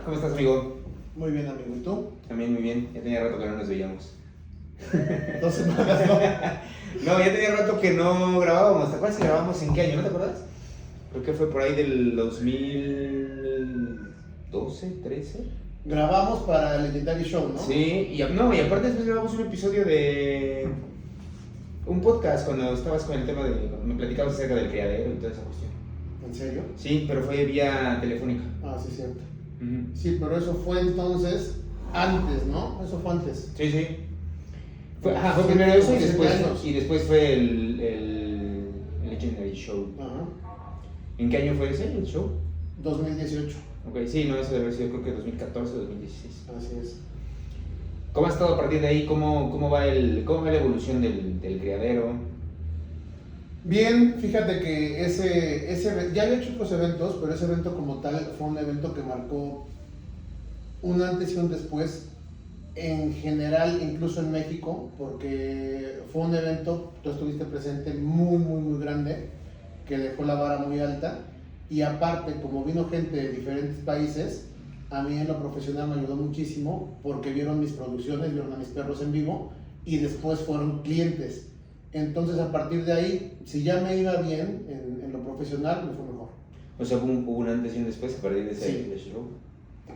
¿Cómo estás, amigo? Muy bien, amigo. ¿Y tú? También muy bien. Ya tenía rato que no nos veíamos. 2 semanas, ¿no? No, ya tenía rato que no grabábamos. ¿Te acuerdas que grabamos en qué año? ¿No te acuerdas? Creo que fue por ahí del 2012, 13. Grabamos para el Legendary Show, ¿no? Sí, y aparte después grabamos un episodio de un podcast cuando estabas con el tema de... Me platicabas acerca del criadero y toda esa cuestión. ¿En serio? Sí, pero fue vía telefónica. Ah, sí, cierto. Ujú. Sí, pero eso fue entonces antes, ¿no? Eso fue antes. Sí, sí. Fue primero eso y 7 años. después fue el Legendary Show. Ajá. ¿En qué año fue ese el show? 2018. Ok, sí, no, eso debe haber sido creo que 2014 o 2016. Así es. ¿Cómo has estado a partir de ahí? ¿Cómo va la evolución del criadero? Bien, fíjate que ya había hecho otros eventos, pero ese evento como tal fue un evento que marcó un antes y un después en general, incluso en México, porque fue un evento, tú estuviste presente, muy, muy, muy grande, que dejó la vara muy alta, y aparte, como vino gente de diferentes países, a mí en lo profesional me ayudó muchísimo, porque vieron mis producciones, vieron a mis perros en vivo, y después fueron clientes. Entonces, a partir de ahí, si ya me iba bien en lo profesional, me fue mejor. O sea, hubo un antes y un después a partir de ese Sí. show.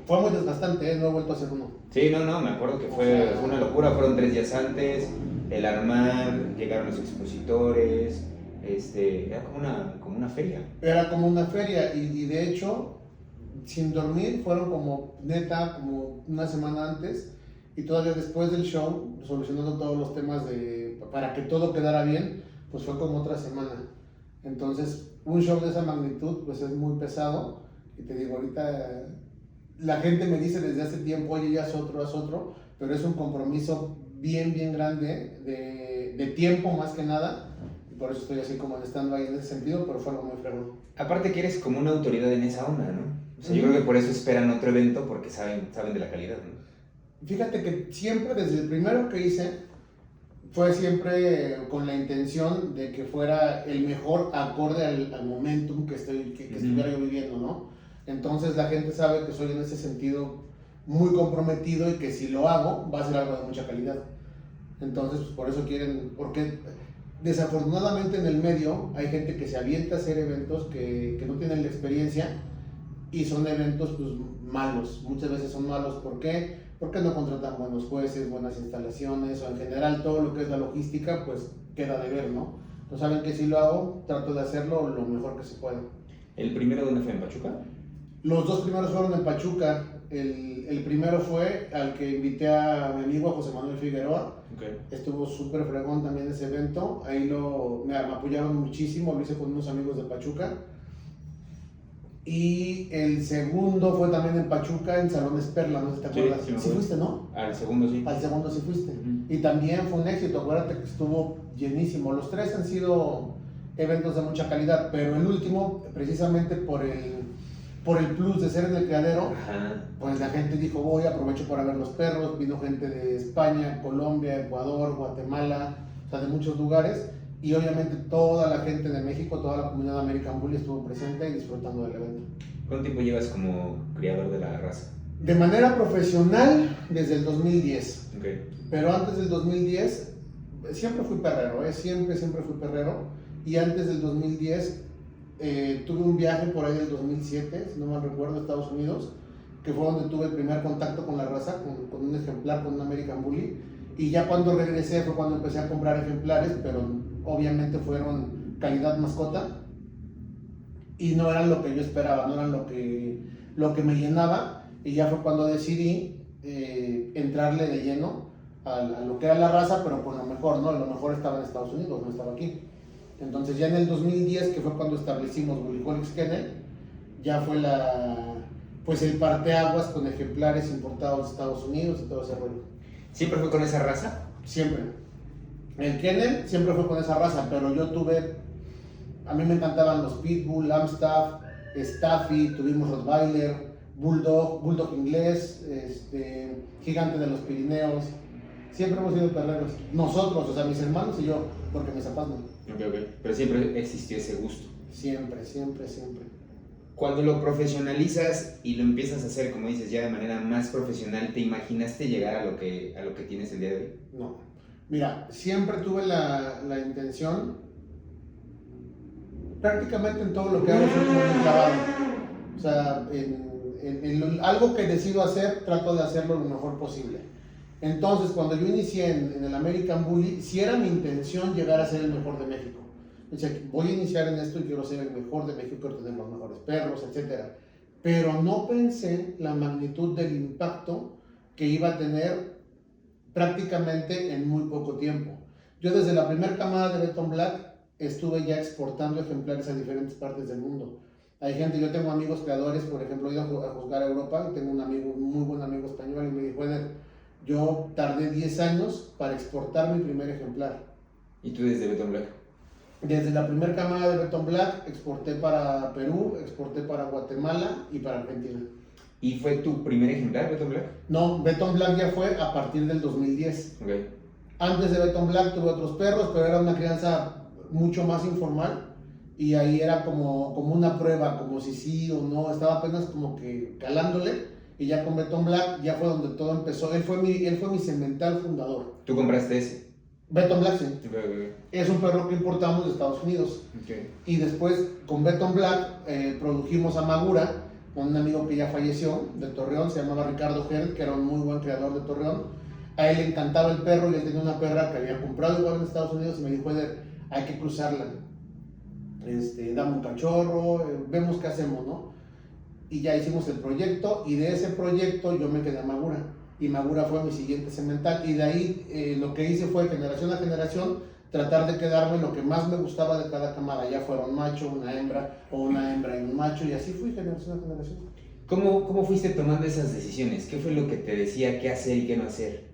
Fue muy desgastante, no he vuelto a hacer uno. Sí, no, me acuerdo que fue una locura. Fueron 3 días antes, el armar, llegaron los expositores, era como una feria. Era como una feria y de hecho, sin dormir, fueron como como una semana antes y todavía después del show, solucionando todos los temas para que todo quedara bien, pues fue como otra semana. Entonces, un show de esa magnitud, pues es muy pesado y te digo, ahorita la gente me dice desde hace tiempo, oye, ya haz otro, pero es un compromiso bien, bien grande de tiempo más que nada. Por eso estoy así como estando ahí en ese sentido, pero fue algo muy fregón. Aparte que eres como una autoridad en esa onda, ¿no? O sea, yo creo que por eso esperan otro evento porque saben de la calidad, ¿no? Fíjate que siempre, desde el primero que hice, fue siempre con la intención de que fuera el mejor acorde al momentum que estuviera yo viviendo, ¿no? Entonces la gente sabe que soy en ese sentido muy comprometido y que si lo hago, va a ser algo de mucha calidad. Entonces, pues por eso quieren, porque desafortunadamente en el medio hay gente que se avienta a hacer eventos que no tienen la experiencia y son eventos pues malos, muchas veces son malos. ¿Por qué? Porque no contratan buenos jueces, buenas instalaciones o en general todo lo que es la logística pues queda de ver, ¿no? No saben que si lo hago, trato de hacerlo lo mejor que se pueda. ¿El primero dónde fue? ¿En Pachuca? Los 2 primeros fueron en Pachuca. El primero fue al que invité a mi amigo José Manuel Figueroa. Okay. Estuvo súper fregón también ese evento. Ahí me apoyaron muchísimo, lo hice con unos amigos de Pachuca. Y el segundo fue también en Pachuca, en Salones Perla, no sé si te acuerdas. Sí fuiste, ¿no? Al segundo sí. Al segundo sí fuiste. Uh-huh. Y también fue un éxito, acuérdate que estuvo llenísimo. Los 3 han sido eventos de mucha calidad, pero el último, precisamente por el plus de ser en el criadero, pues la gente dijo, aprovecho para ver los perros. Vino gente de España, Colombia, Ecuador, Guatemala, o sea, de muchos lugares. Y obviamente toda la gente de México, toda la comunidad American Bully estuvo presente y disfrutando del evento. ¿Cuánto tiempo llevas como criador de la raza? De manera profesional, desde el 2010. Okay. Pero antes del 2010, siempre fui perrero, siempre fui perrero. Y antes del 2010, tuve un viaje por ahí del 2007, si no mal recuerdo, a Estados Unidos, que fue donde tuve el primer contacto con la raza, con un ejemplar, con un American Bully. Y ya cuando regresé fue cuando empecé a comprar ejemplares, pero obviamente fueron calidad mascota y no eran lo que yo esperaba, no eran lo que me llenaba. Y ya fue cuando decidí entrarle de lleno a lo que era la raza, pero con lo mejor, ¿no? Lo mejor estaba en Estados Unidos, no estaba aquí. Entonces ya en el 2010, que fue cuando establecimos Bulliholics Kennel, ya fue el parteaguas con ejemplares importados de Estados Unidos y todo ese rollo. ¿Siempre fue con esa raza? Siempre. El Kennel siempre fue con esa raza, pero a mí me encantaban los Pitbull, Amstaff, Staffy, tuvimos Rottweiler, Bulldog inglés, Gigante de los Pirineos. Siempre hemos sido perreros. Nosotros, o sea, mis hermanos y yo, porque mis papás no. Ok. Pero siempre existió ese gusto. Siempre. Cuando lo profesionalizas y lo empiezas a hacer, como dices, ya de manera más profesional, ¿te imaginaste llegar a lo que tienes el día de hoy? No. Mira, siempre tuve la intención, prácticamente en todo lo que hago soy como muy clavado. O sea, algo que decido hacer, trato de hacerlo lo mejor posible. Entonces, cuando yo inicié en el American Bully, sí era mi intención llegar a ser el mejor de México. O sea, voy a iniciar en esto y quiero ser el mejor de México, quiero tener los mejores perros, etc. Pero no pensé la magnitud del impacto que iba a tener prácticamente en muy poco tiempo. Yo desde la primera camada de Benton Black estuve ya exportando ejemplares a diferentes partes del mundo. Hay gente, yo tengo amigos creadores, por ejemplo, he ido a juzgar a Europa y tengo un amigo, un muy buen amigo español y me dijo, yo tardé 10 años para exportar mi primer ejemplar. ¿Y tú desde Benton Black? Desde la primera camada de Benton Black exporté para Perú, exporté para Guatemala y para Argentina. ¿Y fue tu primer ejemplar, Benton Black? No, Benton Black ya fue a partir del 2010. Okay. Antes de Benton Black tuve otros perros, pero era una crianza mucho más informal y ahí era como una prueba, como si sí o no, estaba apenas como que calándole. Y ya con Benton Black ya fue donde todo empezó. Él fue mi semental fundador. ¿Tú compraste ese? Benton Black, sí. Okay. Es un perro que importamos de Estados Unidos. Okay. Y después con Benton Black produjimos a Magura, con un amigo que ya falleció de Torreón, se llamaba Ricardo Gel, que era un muy buen creador de Torreón. A él le encantaba el perro y él tenía una perra que había comprado igual en Estados Unidos y me dijo, hay que cruzarla. Dame un cachorro, vemos qué hacemos, ¿no? Y ya hicimos el proyecto y de ese proyecto yo me quedé a Magura y Magura fue mi siguiente semental y de ahí lo que hice fue generación a generación tratar de quedarme lo que más me gustaba de cada camada, ya fuera un macho, una hembra o una hembra y un macho y así fui generación a generación. ¿Cómo fuiste tomando esas decisiones? ¿Qué fue lo que te decía qué hacer y qué no hacer?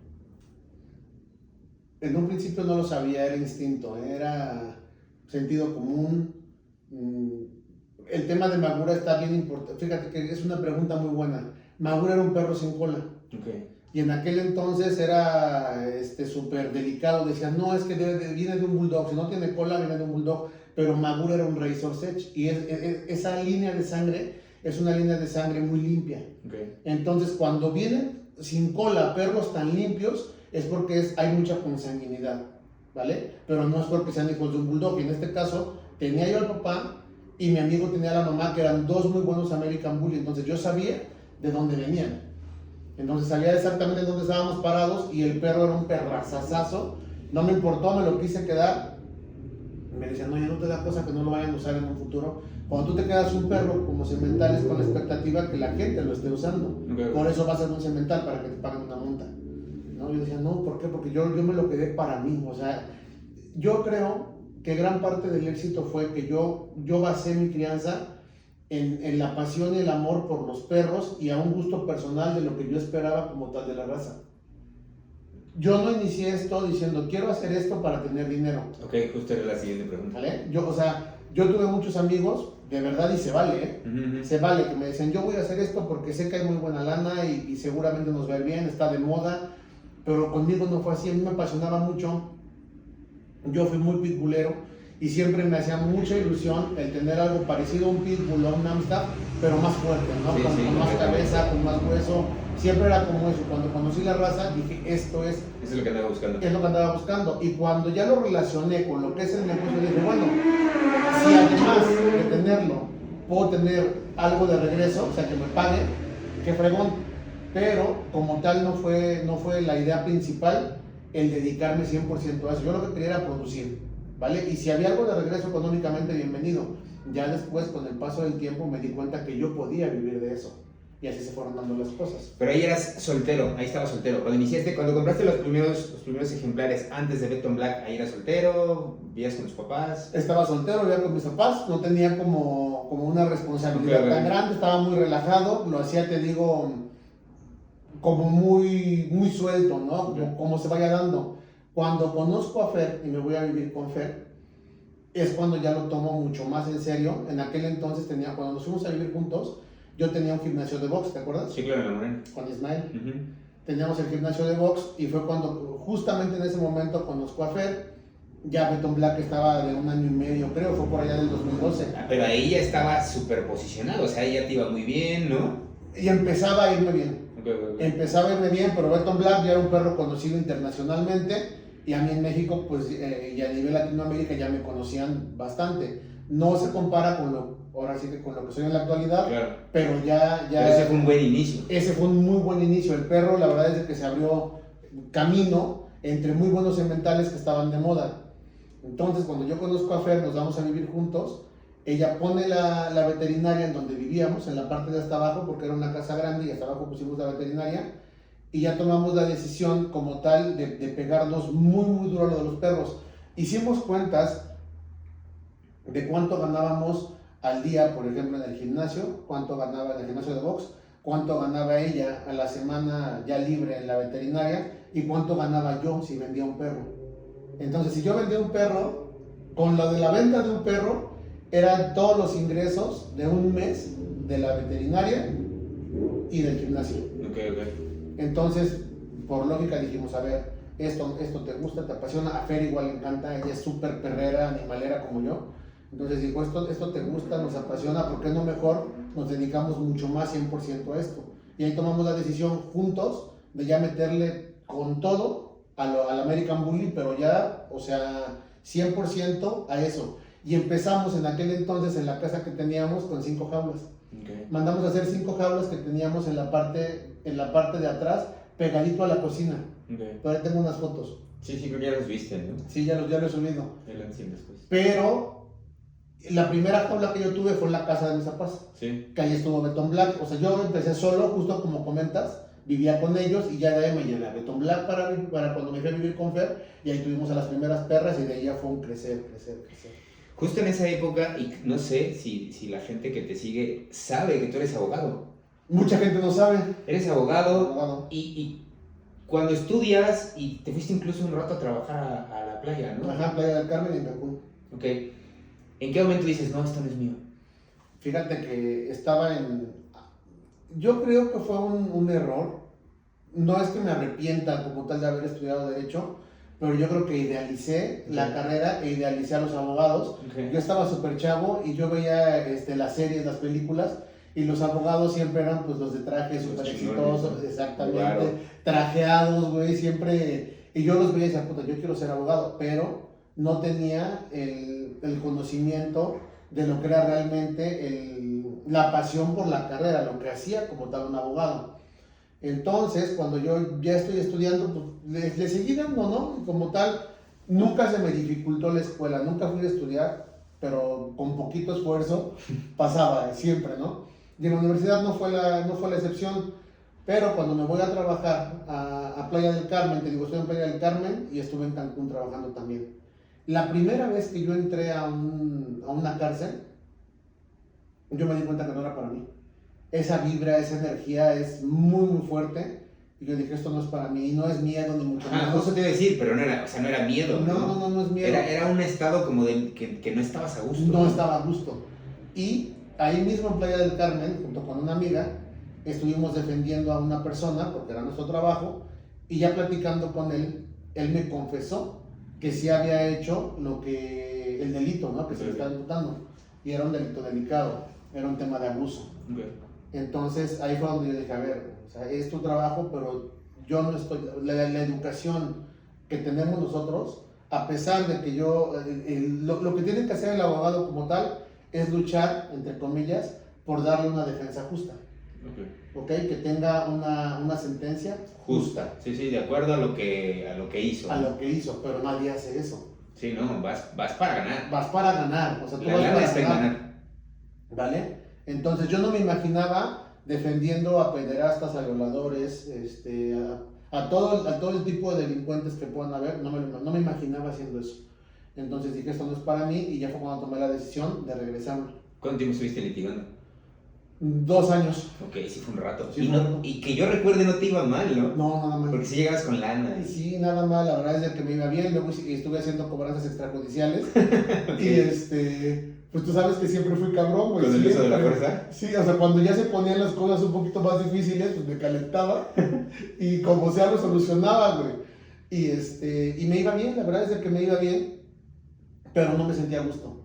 En un principio no lo sabía, era instinto, era sentido común. El tema de Magura está bien importante. Fíjate que es una pregunta muy buena. Magura era un perro sin cola. Okay. Y en aquel entonces era súper delicado. Decían, no, es que viene de un bulldog. Si no tiene cola, viene de un bulldog. Pero Magura era un Razor Edge. Y esa línea de sangre es una línea de sangre muy limpia. Okay. Entonces, cuando vienen sin cola perros tan limpios, es porque hay mucha consanguinidad, ¿vale? Pero no es porque sean hijos de un bulldog. Y en este caso, tenía yo al papá y mi amigo tenía a la mamá, que eran dos muy buenos American Bully. Entonces yo sabía de dónde venían. Entonces sabía exactamente dónde estábamos parados y el perro era un perrazazazo. No me importó, me lo quise quedar. Me decían, no, ya no te da cosa que no lo vayan a usar en un futuro. Cuando tú te quedas un perro como semental es con la expectativa que la gente lo esté usando. Okay. Por eso va a ser un semental, para que te paguen una multa. ¿No? Yo decía, no, ¿por qué? Porque yo me lo quedé para mí. O sea, yo creo que gran parte del éxito fue que yo basé mi crianza en la pasión y el amor por los perros y a un gusto personal de lo que yo esperaba como tal de la raza. Yo no inicié esto diciendo, quiero hacer esto para tener dinero. Ok, justo era la siguiente pregunta. ¿Vale? Yo tuve muchos amigos, de verdad, y se vale, ¿eh? Uh-huh. Se vale, que me dicen, yo voy a hacer esto porque sé que hay muy buena lana y seguramente nos va a ir bien, está de moda, pero conmigo no fue así, a mí me apasionaba mucho. Yo fui muy pitbullero y siempre me hacía mucha ilusión el tener algo parecido a un pitbull o a un Amstaff, pero más fuerte, ¿no? Sí, con más cabeza, con más hueso. Siempre era como eso. Cuando conocí la raza dije, esto es... Eso es lo que andaba buscando. Es lo que andaba buscando. Y cuando ya lo relacioné con lo que es el negocio, dije, bueno, si además de tenerlo, puedo tener algo de regreso, o sea, que me pague, qué fregón. Pero como tal no fue la idea principal el dedicarme 100% a eso. Yo lo que quería era producir, ¿vale? Y si había algo de regreso económicamente, bienvenido. Ya después, con el paso del tiempo, me di cuenta que yo podía vivir de eso. Y así se fueron dando las cosas. Pero ahí eras soltero, ahí estabas soltero. Cuando compraste los primeros ejemplares antes de Benton Black, ahí eras soltero, vivías con tus papás. Estaba soltero, vivía con mis papás, no tenía como una responsabilidad tan grande, estaba muy relajado, lo hacía, te digo, como muy, muy suelto, ¿no? Como se vaya dando. Cuando conozco a Fer y me voy a vivir con Fer, es cuando ya lo tomo mucho más en serio. En aquel entonces cuando nos fuimos a vivir juntos, yo tenía un gimnasio de box, ¿te acuerdas? Sí, claro, en la Morena. Con Ismael. Uh-huh. Teníamos el gimnasio de box y fue cuando justamente en ese momento conozco a Fer Ya Beton Black estaba de 1 año y medio, creo, fue por allá del 2012. Pero ahí ya estaba súper posicionado, o sea, ahí ya te iba muy bien, ¿no? Y empezaba a irme bien. Ok. Empezaba a irme bien, pero Beton Black ya era un perro conocido internacionalmente y a mí en México, pues, y a nivel Latinoamérica ya me conocían bastante. No se compara con ahora sí que con lo que soy en la actualidad, Claro. pero Pero ese fue un buen inicio. ese fue un muy buen inicio. El perro, la verdad es de que se abrió camino entre muy buenos sementales que estaban de moda. Entonces, cuando yo conozco a Fer, nos vamos a vivir juntos. Ella pone la veterinaria en donde vivíamos, en la parte de hasta abajo, porque era una casa grande y hasta abajo pusimos la veterinaria. Y ya tomamos la decisión como tal de pegarnos muy, muy duro a lo de los perros. Hicimos cuentas de cuánto ganábamos al día, por ejemplo, en el gimnasio, cuánto ganaba en el gimnasio de box, cuánto ganaba ella a la semana ya libre en la veterinaria y cuánto ganaba yo si vendía un perro. Entonces, si yo vendía un perro, con lo de la venta de un perro, eran todos los ingresos de un mes de la veterinaria y del gimnasio. Ok. Entonces, por lógica dijimos, a ver, esto te gusta, te apasiona. A Fer igual le encanta, ella es súper perrera, animalera como yo. Entonces dijo, esto te gusta, nos apasiona, ¿por qué no mejor nos dedicamos mucho más 100% a esto? Y ahí tomamos la decisión juntos de ya meterle con todo al American Bully, pero ya, o sea, 100% a eso. Y empezamos en aquel entonces en la casa que teníamos con 5 jaulas. Okay. Mandamos a hacer 5 jaulas que teníamos en la parte de atrás, pegadito a la cocina. Okay. Todavía tengo unas fotos. Sí, creo que ya los viste, ¿no? Sí, ya lo he subido. Ya lo enciendes después. Pero la primera jaula que yo tuve fue en la casa de mis papás. Sí. Que ahí estuvo Beton Black. O sea, yo empecé solo, justo como comentas, vivía con ellos y ya de ahí me llevé a Beton Black para cuando me fui a vivir con Fer. Y ahí tuvimos a las primeras perras y de ahí ya fue un crecer. Justo en esa época, y no sé si la gente que te sigue sabe que tú eres abogado. Mucha gente no sabe. Eres abogado. Y cuando estudias y te fuiste incluso un rato a trabajar a la playa, ¿no? Ajá, Playa del Carmen y en Cancún. Ok. ¿En qué momento dices, no, esto no es mío? Fíjate que estaba yo creo que fue un error. No es que me arrepienta como tal de haber estudiado Derecho, pero yo creo que idealicé la carrera e idealicé a los abogados. Okay. Yo estaba súper chavo y yo veía las series, las películas, y los abogados siempre eran pues los de traje súper exitosos, exactamente, claro. Trajeados, güey, siempre. Y yo los veía y decía, puta, yo quiero ser abogado, pero no tenía el conocimiento de lo que era realmente la pasión por la carrera, lo que hacía como tal un abogado. Entonces, cuando yo ya estoy estudiando, pues le seguí dando, ¿no? Y como tal, nunca se me dificultó la escuela, nunca fui a estudiar, pero con poquito esfuerzo pasaba, siempre, ¿no? Y en la universidad no fue la excepción, pero cuando me voy a trabajar a Playa del Carmen, te digo, estoy en Playa del Carmen y estuve en Cancún trabajando también. La primera vez que yo entré a una cárcel, yo me di cuenta que no era para mí. Esa vibra, esa energía es muy, muy fuerte. Y yo dije, esto no es para mí, no es miedo ni mucho menos. Justo te iba a decir, pero no era miedo. No es miedo. Era un estado como de que no estabas a gusto. No estaba a gusto. Y ahí mismo en Playa del Carmen, junto con una amiga, estuvimos defendiendo a una persona, porque era nuestro trabajo, y ya platicando con él me confesó que sí había hecho el delito, ¿no? Que se le estaba imputando. Y era un delito delicado, era un tema de abuso. Okay. Entonces ahí fue donde yo dije, a ver, o sea, es tu trabajo, pero yo no estoy, la educación que tenemos nosotros, a pesar de que lo que tiene que hacer el abogado como tal, es luchar, entre comillas, por darle una defensa justa. Okay, que tenga una sentencia justa. Sí, de acuerdo a lo que hizo. A lo que hizo, pero nadie hace eso. Sí, no, vas para ganar. Vas para ganar, o sea, tú la vas para ganar. ¿Vale? Entonces yo no me imaginaba defendiendo a pederastas, a violadores, a todo el tipo de delincuentes que puedan haber, no me imaginaba haciendo eso. Entonces dije, esto no es para mí, y ya fue cuando tomé la decisión de regresarme. ¿Cuánto tiempo estuviste litigando? 2 años. Ok, sí fue un rato. Sí, y que yo recuerde no te iba mal, ¿no? No, nada mal. Porque si llegabas con lana. Sí, nada mal, la verdad es de que me iba bien, luego estuve haciendo cobranzas extrajudiciales. Okay. Y pues tú sabes que siempre fui cabrón, güey. ¿Con el uso de la fuerza? Sí, o sea, cuando ya se ponían las cosas un poquito más difíciles, pues me calentaba y como sea lo solucionaba, güey. Y me iba bien, la verdad es de que me iba bien. pero no me sentía a gusto.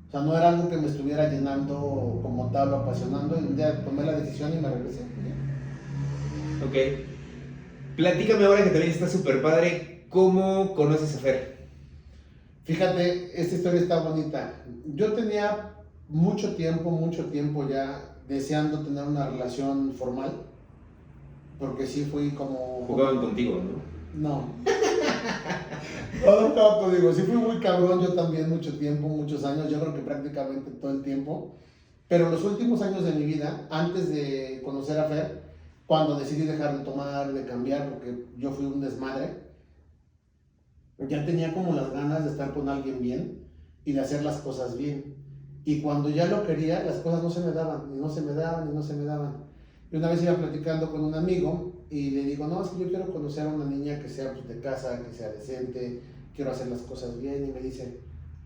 O sea, no era algo que me estuviera llenando como tal o apasionando, y un día tomé la decisión y me regresé. Ok. Platícame ahora que también está súper padre, ¿cómo conoces a Fer? Fíjate, esta historia está bonita. Yo tenía mucho tiempo ya deseando tener una relación formal, porque sí fui como... Jugaban contigo, ¿no? No. No, conmigo. Sí fui muy cabrón yo también mucho tiempo, muchos años, yo creo que prácticamente todo el tiempo. Pero los últimos años de mi vida, antes de conocer a Fer, cuando decidí dejar de tomar, de cambiar, porque yo fui un desmadre, ya tenía como las ganas de estar con alguien bien y de hacer las cosas bien. Y cuando ya lo quería, las cosas no se me daban, y no se me daban, y no se me daban. Y una vez iba platicando con un amigo y le digo, no, es que yo quiero conocer a una niña que sea pues, de casa, que sea decente, quiero hacer las cosas bien. Y me dice,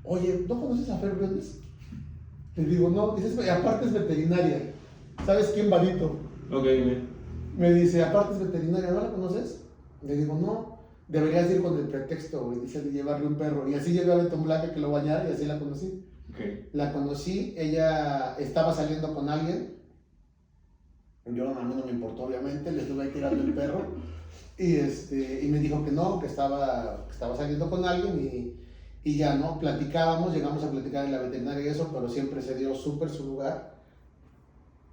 oye, ¿no conoces a Fer Briones? Le digo, no, dices, aparte es veterinaria. ¿Sabes quién, Varito? Ok, Me dice, aparte es veterinaria, ¿no la conoces? Le digo, no, deberías ir con el pretexto, güey, dice, de llevarle un perro. Y así llevé a Beto Blanca que lo bañara y así la conocí. okay. La conocí, ella estaba saliendo con alguien. Yo a mí no me importó, obviamente, le estuve ahí tirando el perro. Y me dijo que no, que estaba saliendo con alguien y ya, ¿no? Platicábamos, llegamos a platicar en la veterinaria y eso, pero siempre se dio súper su lugar.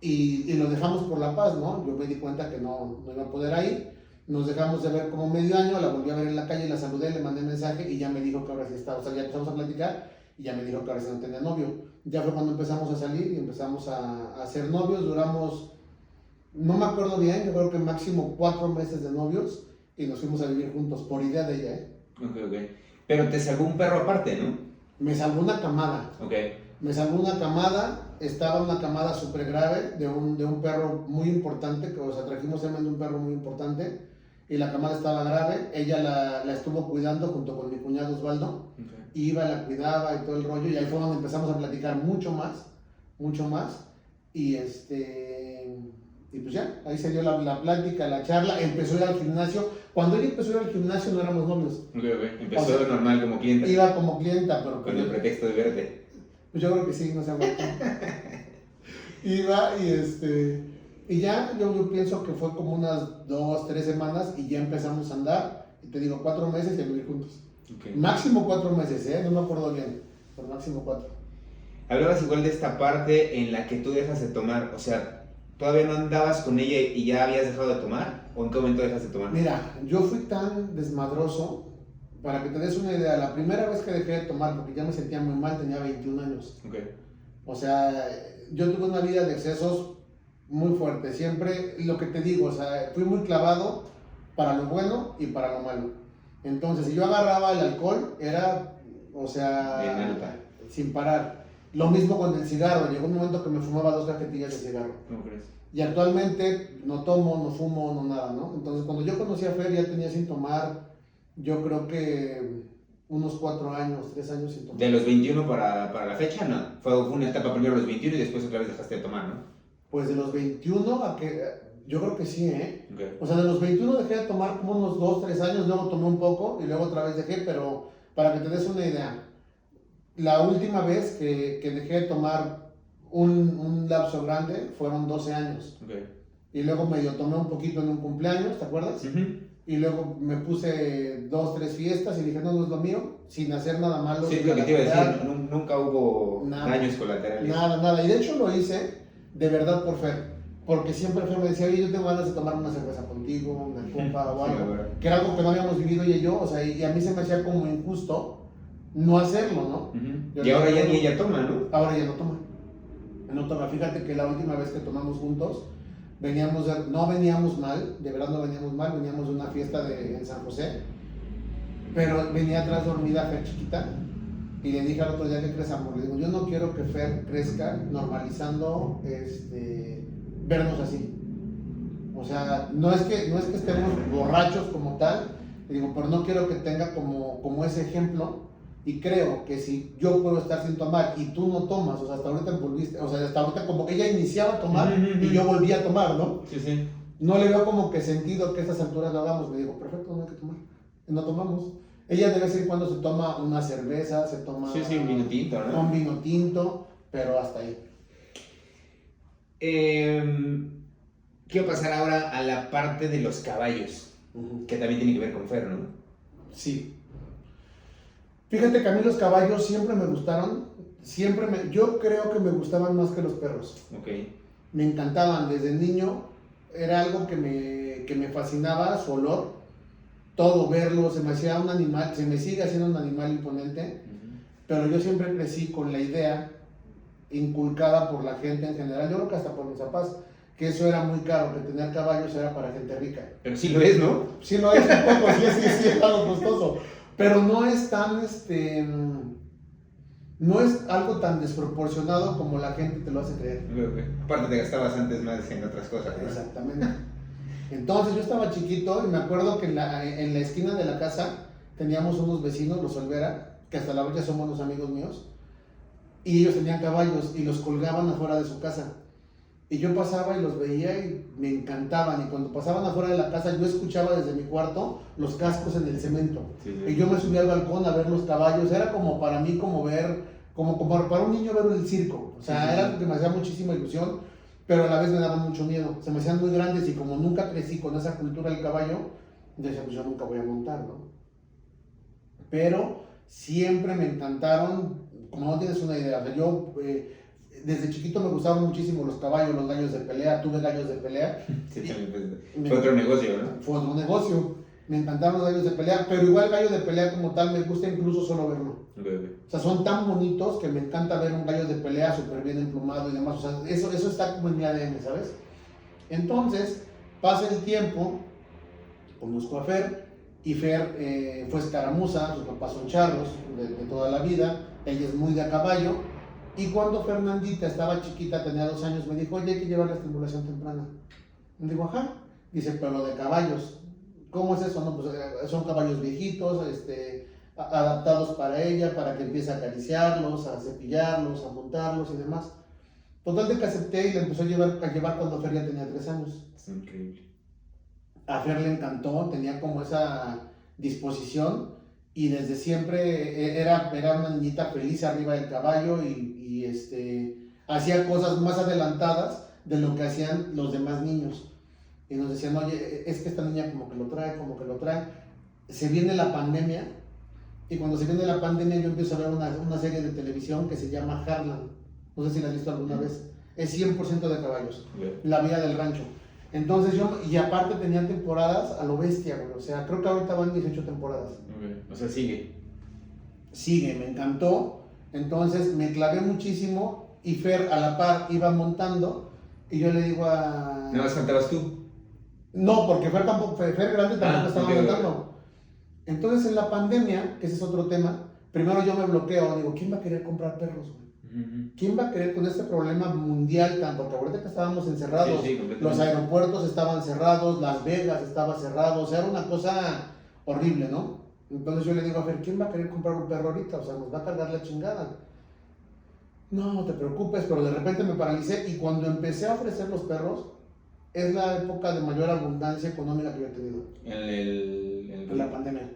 Y lo dejamos por la paz, ¿no? Yo me di cuenta que no iba a poder ir. Nos dejamos de ver como medio año, la volví a ver en la calle, la saludé, le mandé mensaje y ya me dijo que ahora sí estaba, o sea, ya empezamos a platicar y ya me dijo que ahora sí no tenía novio. Ya fue cuando empezamos a salir y empezamos a ser novios, duramos, no me acuerdo bien, yo creo que máximo 4 meses de novios y nos fuimos a vivir juntos, por idea de ella, ¿eh? Ok. Pero te salvó un perro aparte, ¿no? Me salvó una camada. Ok. Me salvó una camada, estaba una camada súper grave de un perro muy importante, que o sea, trajimos semen de un perro muy importante y la camada estaba grave. Ella la estuvo cuidando junto con mi cuñado Osvaldo, iba, la cuidaba y todo el rollo, y ahí fue donde empezamos a platicar mucho más, y y pues ya, ahí se dio la plática, la charla, empezó a ir al gimnasio. Cuando ella empezó a ir al gimnasio no éramos novios. Ok. Empezó O sea, normal como cliente. Iba como clienta, pero Con el pretexto de verte. pues yo creo que sí, no se aguantó. Iba y ya, yo pienso que fue como unas 2, 3 semanas y ya empezamos a andar. Y te digo, 4 meses y a vivir juntos. Okay. Máximo 4 meses, no me acuerdo bien, pero máximo 4. Hablabas igual de esta parte en la que tú dejas de tomar, o sea, ¿todavía no andabas con ella y ya habías dejado de tomar? ¿O en qué momento dejas de tomar? Mira, yo fui tan desmadroso, para que te des una idea, la primera vez que dejé de tomar, porque ya me sentía muy mal, tenía 21 años. Okay. O sea, yo tuve una vida de excesos muy fuerte, siempre lo que te digo, o sea, fui muy clavado para lo bueno y para lo malo. Entonces, si yo agarraba el alcohol, era, o sea, sin parar. Lo mismo con el cigarro, llegó un momento que me fumaba 2 cajetillas de cigarro. ¿Cómo crees? Y actualmente no tomo, no fumo, no nada, ¿no? Entonces, cuando yo conocí a Fer, ya tenía sin tomar, yo creo que unos 4 años, 3 años sin tomar. ¿De los 21 para la fecha? No. Fue una etapa primero los 21 y después otra vez dejaste de tomar, ¿no? Pues de los 21 a que, yo creo que sí, ¿eh? Okay. O sea, de los 21 dejé de tomar como unos 2, 3 años, luego tomé un poco y luego otra vez dejé, pero para que te des una idea, la última vez que dejé de tomar un lapso grande fueron 12 años. Okay. Y luego medio tomé un poquito en un cumpleaños, ¿te acuerdas? Y luego me puse 2, 3 fiestas y dije, no es lo mío, sin hacer nada malo. Sí, es lo que te iba a decir, nunca hubo daños colaterales. Nada. Y de hecho lo hice de verdad por Fer. Porque siempre Fer me decía, oye, yo tengo ganas de tomar una cerveza contigo, una copa o algo. Sí, que era algo que no habíamos vivido ella y yo, o sea, y a mí se me hacía como injusto no hacerlo, ¿no? Y ahora ya ni ella toma, ¿no? Ahora ya no toma. No toma. Fíjate que la última vez que tomamos juntos, no veníamos mal, de verdad no veníamos mal, veníamos de una fiesta en San José, pero venía atrás dormida Fer chiquita, y le dije al otro día, ¿qué crees, amor? Le digo, yo no quiero que Fer crezca normalizando vernos así. O sea, no es que estemos borrachos como tal, le digo, pero no quiero que tenga como ese ejemplo. Y creo que si yo puedo estar sin tomar y tú no tomas, o sea, hasta ahorita volviste, o sea, hasta ahorita como que ella iniciaba a tomar y yo volví a tomar, ¿no? Sí. No le veo como que sentido que a estas alturas lo hagamos. Le digo, perfecto, no hay que tomar. Y no tomamos. Ella de vez en cuando se toma una cerveza, se toma Sí, un vino tinto, ¿no? un vino tinto, pero hasta ahí. Quiero pasar ahora a la parte de los caballos, que también tiene que ver con Fer, ¿no? Sí. Fíjate que a mí los caballos siempre me gustaron, yo creo que me gustaban más que los perros. Ok. Me encantaban desde niño, era algo que me fascinaba, su olor, todo verlo, se me hacía un animal, se me sigue haciendo un animal imponente, pero yo siempre crecí con la idea inculcada por la gente en general, yo creo que hasta por mis papás, que eso era muy caro, que tener caballos era para gente rica. Pero sí lo es, ¿no? Sí lo es un poco, sí es algo costoso, pero no es tan, no es algo tan desproporcionado como la gente te lo hace creer. Ok. Aparte te gastabas antes más en otras cosas, ¿no? Exactamente. Entonces yo estaba chiquito y me acuerdo que en la esquina de la casa teníamos unos vecinos, los Olvera, que hasta la fecha son buenos amigos míos, y ellos tenían caballos y los colgaban afuera de su casa. Y yo pasaba y los veía y me encantaban. Y cuando pasaban afuera de la casa, yo escuchaba desde mi cuarto los cascos en el cemento. Sí. Y yo me subía al balcón a ver los caballos. Era como para mí, como para un niño ver el circo. O sea, era algo que me hacía muchísima ilusión, pero a la vez me daba mucho miedo. Se me hacían muy grandes y como nunca crecí con esa cultura del caballo, yo decía, pues yo nunca voy a montar, ¿no? Pero siempre me encantaron, como no tienes una idea. O sea, yo desde chiquito me gustaban muchísimo los caballos, los gallos de pelea. Tuve gallos de pelea. Sí, también fue otro negocio, ¿no? Fue otro negocio. Me encantaron los gallos de pelea, pero igual gallo de pelea como tal me gusta incluso solo verlo. Okay. O sea, son tan bonitos que me encanta ver un gallo de pelea súper bien emplumado y demás. O sea, eso está como en mi ADN, ¿sabes? Entonces, pasa el tiempo, conozco a Fer, y Fer fue escaramuza, sus papás son charros de toda la vida, ella es muy de a caballo, y cuando Fernandita estaba chiquita, tenía 2 años, me dijo, oye, hay que llevarla a estimulación temprana. Me digo, ajá, dice, pero de caballos. ¿Cómo es eso? No, pues son caballos viejitos, adaptados para ella, para que empiece a acariciarlos, a cepillarlos, a montarlos y demás. Total de que acepté y la empezó a llevar cuando Fer ya tenía 3 años. Es increíble. A Fer le encantó, tenía como esa disposición y desde siempre era una niñita feliz arriba del caballo y hacía cosas más adelantadas de lo que hacían los demás niños. Y nos decían, oye, es que esta niña como que lo trae. Se viene la pandemia y cuando se viene la pandemia yo empiezo a ver una serie de televisión que se llama Harlan. No sé si la has visto alguna vez. Es 100% de caballos. La vida del rancho. Entonces y aparte tenían temporadas a lo bestia, güey. O sea, creo que ahorita van 18 temporadas. Okay. O sea, sigue. Sigue, me encantó. Entonces me clavé muchísimo y Fer a la par iba montando y yo le digo a... ¿No más cantabas tú? No, porque Fer grande tampoco estaba okay, montando. Entonces en la pandemia, que ese es otro tema, primero yo me bloqueo, digo, ¿quién va a querer comprar perros, güey? ¿Quién va a querer con este problema mundial tan? Porque ahorita que estábamos encerrados, los aeropuertos estaban cerrados, Las Vegas estaba cerrado, o sea, era una cosa horrible, ¿no? Entonces yo le digo a Fer, ¿quién va a querer comprar un perro ahorita? O sea, nos va a cargar la chingada. No te preocupes, pero de repente me paralicé y cuando empecé a ofrecer los perros, es la época de mayor abundancia económica que yo he tenido. En la pandemia.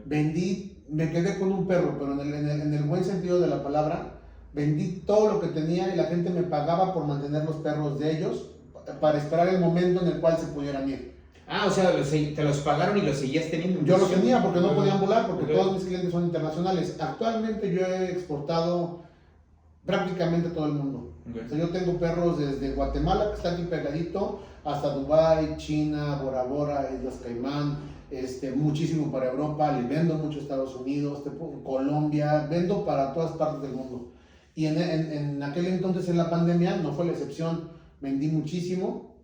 Vendí, me quedé con un perro, pero en el buen sentido de la palabra. Vendí todo lo que tenía y la gente me pagaba por mantener los perros de ellos para esperar el momento en el cual se pudieran ir. Ah, o sea, te los pagaron y los seguías teniendo. Yo los tenía porque no podían volar, porque todos mis clientes son internacionales. Actualmente yo he exportado prácticamente a todo el mundo. O sea, yo tengo perros desde Guatemala, que está aquí pegadito, hasta Dubái, China, Bora Bora, Islas Caimán, muchísimo para Europa, le vendo mucho a Estados Unidos, Colombia, vendo para todas partes del mundo. Y en aquel entonces, en la pandemia, no fue la excepción, vendí muchísimo.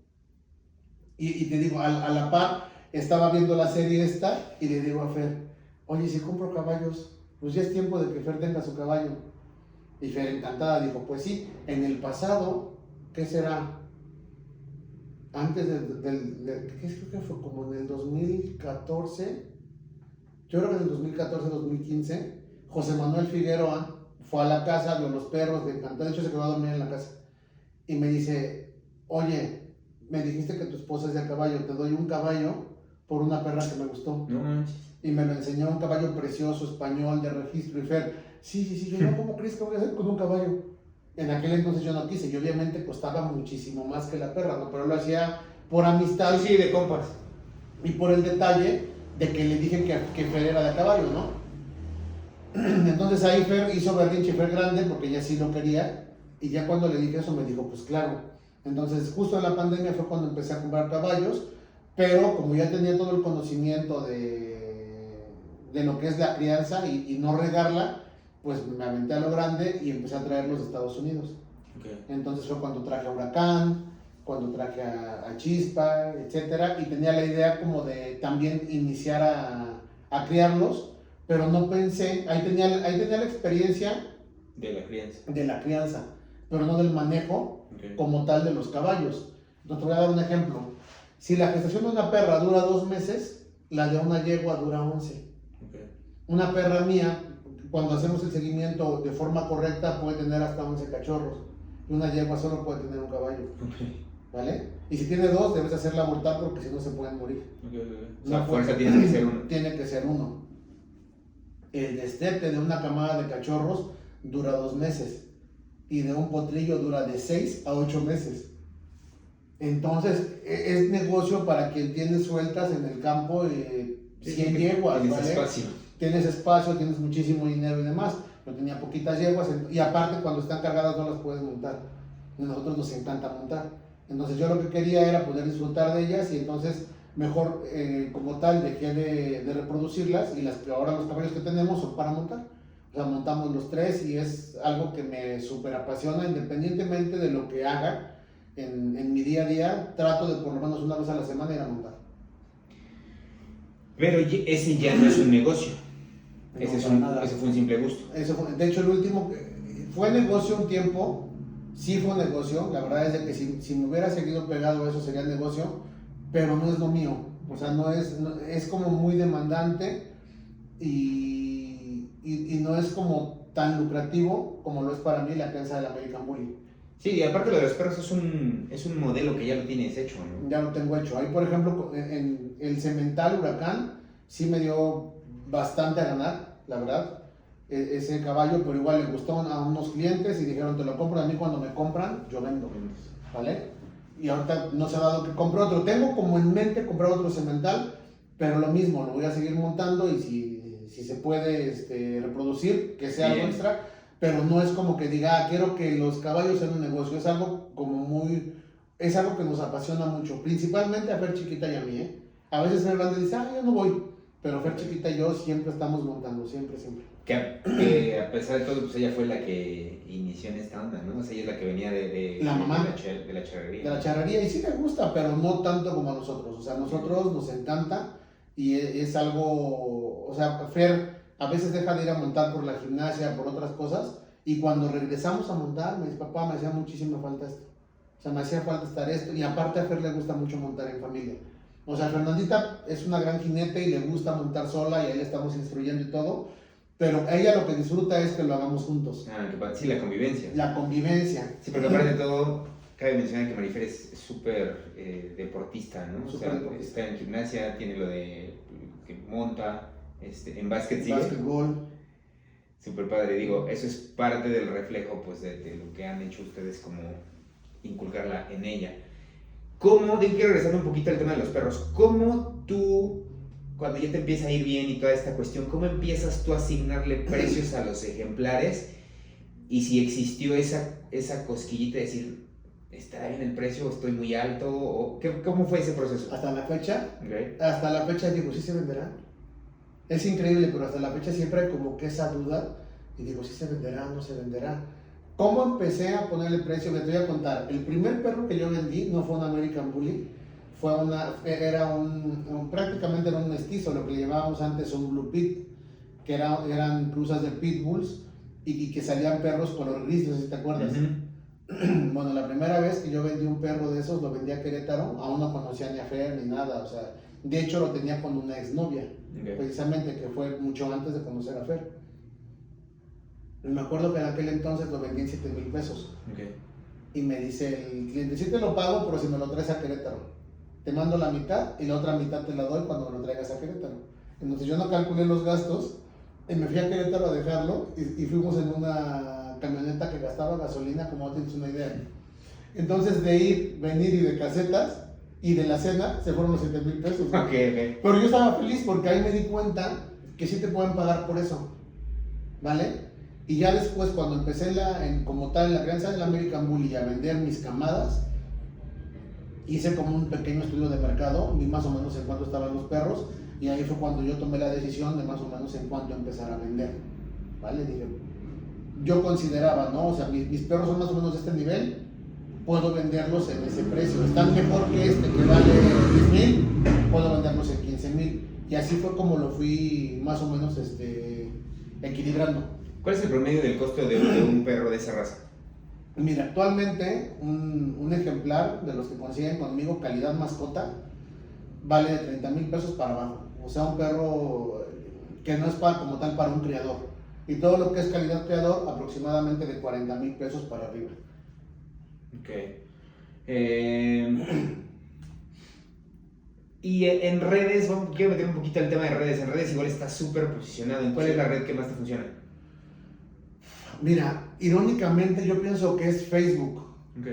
Y te digo, a la par, estaba viendo la serie esta y le digo a Fer, oye, si compro caballos, pues ya es tiempo de que Fer tenga su caballo. Y Fer, encantada, dijo, pues sí, en el pasado, ¿qué será? Antes ¿qué creo que fue? Como en el 2014, yo creo que en el 2014, 2015, José Manuel Figueroa fue a la casa, vio los perros, le encantó, de hecho se quedó a dormir en la casa. Y me dice, oye, me dijiste que tu esposa es de a caballo, te doy un caballo por una perra que me gustó. No manches. y me lo enseñó un caballo precioso, español, de registro, y Fer, sí, yo no, ¿cómo crees que voy a hacer con un caballo? En aquel entonces yo no quise, y obviamente costaba muchísimo más que la perra, ¿no? Pero lo hacía por amistad. Sí, de compas. Y por el detalle de que le dije que Fer era de caballo, ¿no? Entonces ahí Fer hizo berrinche, Fer grande, porque ella sí lo quería, y ya cuando le dije eso me dijo, pues claro. Entonces justo en la pandemia fue cuando empecé a comprar caballos, pero como ya tenía todo el conocimiento de lo que es la crianza y no regarla, pues me aventé a lo grande y empecé a traerlos de Estados Unidos. Okay. Entonces fue cuando traje a Huracán, cuando traje a Chispa, etcétera, y tenía la idea como de también iniciar a criarlos, pero no pensé, ahí tenía la experiencia de la crianza, pero no del manejo como tal de los caballos. Entonces te voy a dar un ejemplo. Si la gestación de una perra dura 2 meses, la de una yegua dura 11. Okay. Una perra mía, cuando hacemos el seguimiento de forma correcta, puede tener hasta 11 cachorros. Y una yegua solo puede tener un caballo. Okay. ¿Vale? Y si tiene 2, debes hacerla abortar porque si no se pueden morir. Okay. O sea, fuerza tiene que ser uno. Tiene que ser uno. El destete de una camada de cachorros dura 2 meses. Y de un potrillo dura de 6 a 8 meses. Entonces, es negocio para quien tiene sueltas en el campo 100 yeguas, tienes ¿vale? espacio. Tienes espacio, tienes muchísimo dinero y demás. Yo tenía poquitas yeguas y aparte cuando están cargadas no las puedes montar. A nosotros nos encanta montar. Entonces yo lo que quería era poder disfrutar de ellas y entonces mejor como tal dejé de reproducirlas y ahora los caballos que tenemos son para montar. O sea, montamos los 3 y es algo que me súper apasiona independientemente de lo que haga. En mi día a día trato de por lo menos una vez a la semana ir a montar. Pero ese ya no es un negocio. No, Ese fue un simple gusto. De hecho, el último fue negocio un tiempo, sí fue negocio. La verdad es de que si me hubiera seguido pegado a eso sería negocio, pero no es lo mío. O sea, es como muy demandante y no es como tan lucrativo como lo es para mí la crianza del American Bully. Sí, y aparte lo de los perros es un modelo que ya lo tienes hecho, ¿no? Ya lo tengo hecho. Ahí, por ejemplo, en el cemental Huracán, sí me dio bastante a ganar, la verdad, ese caballo, pero igual le gustó a unos clientes y dijeron, te lo compro a mí cuando me compran, yo vendo, ¿vale? Y ahorita no se ha dado que compre otro. Tengo como en mente comprar otro cemental, pero lo mismo, lo voy a seguir montando y si se puede reproducir, que sea algo extra. Pero no es como que diga, quiero que los caballos sean un negocio, es algo es algo que nos apasiona mucho, principalmente a Fer Chiquita y a mí, ¿eh? A veces Fer Grande dice, yo no voy, pero Fer Chiquita y yo siempre estamos montando, siempre. Que a pesar de todo, pues ella fue la que inició en esta onda, ¿no? O sea, ella es la que venía de la mamá, de la charrería. De la charrería, y sí le gusta, pero no tanto como a nosotros, o sea, a nosotros nos encanta y es algo, o sea, Fer a veces deja de ir a montar por la gimnasia, por otras cosas, y cuando regresamos a montar, me dice, papá, me hacía muchísima falta esto. O sea, me hacía falta estar esto, y aparte a Fer le gusta mucho montar en familia. O sea, Fernandita es una gran jinete y le gusta montar sola, y ahí le estamos instruyendo y todo, pero ella lo que disfruta es que lo hagamos juntos. Sí, la convivencia. La convivencia. Sí, porque aparte de todo, cabe mencionar que Marifer es súper deportista, ¿no? O sea, está en gimnasia, tiene lo de que monta, en básquet sigue. Básquetbol. Súper padre, digo, eso es parte del reflejo pues de lo que han hecho ustedes como inculcarla en ella. ¿Cómo, quiero regresar un poquito al tema de los perros, cómo tú, cuando ya te empieza a ir bien y toda esta cuestión, cómo empiezas tú a asignarle precios a los ejemplares y si existió esa cosquillita de decir, ¿estará bien el precio o estoy muy alto? O, ¿cómo fue ese proceso? Hasta la fecha, Okay. hasta la fecha digo, ¿sí se venderá? Es increíble, pero hasta la fecha siempre hay como que esa duda y digo, ¿sí se venderá o no se venderá? ¿Cómo empecé a ponerle precio? Les voy a contar. El primer perro que yo vendí no fue un American Bully, prácticamente era un mestizo, lo que le llamábamos antes un Blue Pit, que eran cruzas de pitbulls y que salían perros color gris, no sé si te acuerdas. Uh-huh. Bueno, la primera vez que yo vendí un perro de esos, lo vendí a Querétaro, aún no conocía ni a Fer ni nada, o sea, de hecho lo tenía con una exnovia, precisamente, que fue mucho antes de conocer a Fer. Y me acuerdo que en aquel entonces lo vendí en 7,000 pesos. Y me dice el cliente, sí te lo pago, pero si me lo traes a Querétaro. Te mando la mitad y la otra mitad te la doy cuando me lo traigas a Querétaro. Entonces yo no calculé los gastos y me fui a Querétaro a dejarlo y fuimos en una camioneta que gastaba gasolina, como no tienes una idea. Entonces de ir, venir y de casetas y de la cena se fueron los 7,000 pesos. ¿No? Okay. Pero yo estaba feliz porque ahí me di cuenta que sí te pueden pagar por eso, ¿vale? Y ya después cuando empecé como tal en la crianza del American Bully a vender mis camadas, hice como un pequeño estudio de mercado, vi más o menos en cuánto estaban los perros y ahí fue cuando yo tomé la decisión de más o menos en cuánto empezar a vender, ¿vale? Dije, yo consideraba, ¿no? O sea, mis perros son más o menos de este nivel, puedo venderlos en ese precio, están mejor que este que vale 10,000, puedo venderlos en 15,000 y así fue como lo fui más o menos equilibrando. ¿Cuál es el promedio del costo de un perro de esa raza? Mira, actualmente un ejemplar de los que consiguen conmigo calidad mascota vale de 30,000 pesos para abajo. O sea, un perro que no es como tal para un criador. Y todo lo que es calidad criador aproximadamente de 40,000 pesos para arriba. Ok. Y en redes, quiero meter un poquito el tema de redes. En redes igual está súper posicionado. ¿En cuál es la red que más te funciona? Mira, irónicamente yo pienso que es Facebook. Ok.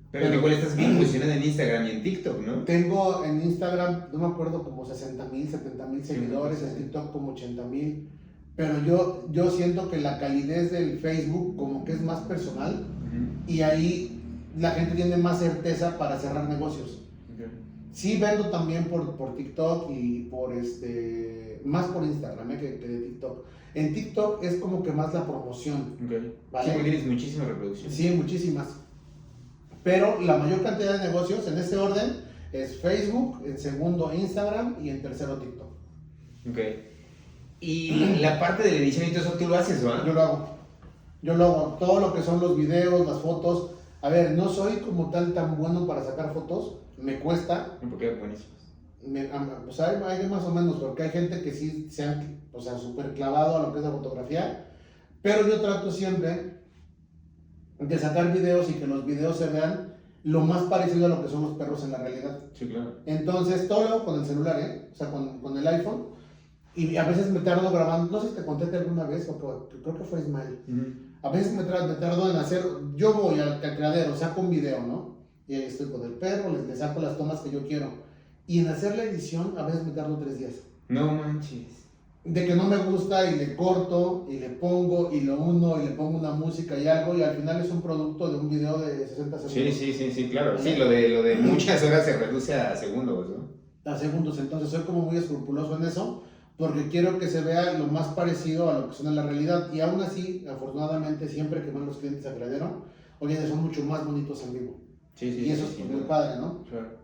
Pero igual estás bien posicionado en Instagram y en TikTok, ¿no? Tengo en Instagram, no me acuerdo, como 60,000, 70,000 seguidores, en TikTok como 80,000. Pero yo siento que la calidez del Facebook como que es más personal y ahí la gente tiene más certeza para cerrar negocios. Okay. Sí vendo también por TikTok y más por Instagram que de TikTok. En TikTok es como que más la promoción. Okay. ¿Vale? Sí, porque tienes muchísimas reproducciones. Sí, muchísimas. Pero la mayor cantidad de negocios en ese orden es Facebook, en segundo Instagram y en tercero TikTok. Ok. Y la parte de la edición y todo eso, ¿tú lo haces, ¿no? Yo lo hago. Todo lo que son los videos, las fotos. A ver, no soy como tal tan bueno para sacar fotos. Me cuesta. Porque es buenísimo. Pues hay más o menos, porque hay gente que sí se han, súper clavado a lo que es la fotografía. Pero yo trato siempre de sacar videos y que los videos se vean lo más parecido a lo que son los perros en la realidad. Sí, claro. Entonces, todo lo hago con el celular, O sea, con el iPhone. Y a veces me tardo grabando, no sé si te conté alguna vez, o creo que fue Ismael. A veces me tardo en hacer, yo voy al criadero, saco un video, ¿no? Y ahí estoy con el perro, le saco las tomas que yo quiero. Y en hacer la edición, a veces me tardo 3 días. No manches. De que no me gusta y le corto, y le pongo, y lo uno, y le pongo una música y algo, y al final es un producto de un video de 60 segundos. Sí, claro. Sí, lo de muchas horas se reduce a segundos, ¿no? A segundos, entonces soy como muy escrupuloso en eso, porque quiero que se vea lo más parecido a lo que son en la realidad. Y aún así, afortunadamente, siempre que van los clientes a criadero, oye, son mucho más bonitos en vivo. Sí, y eso es muy padre, ¿no? Claro.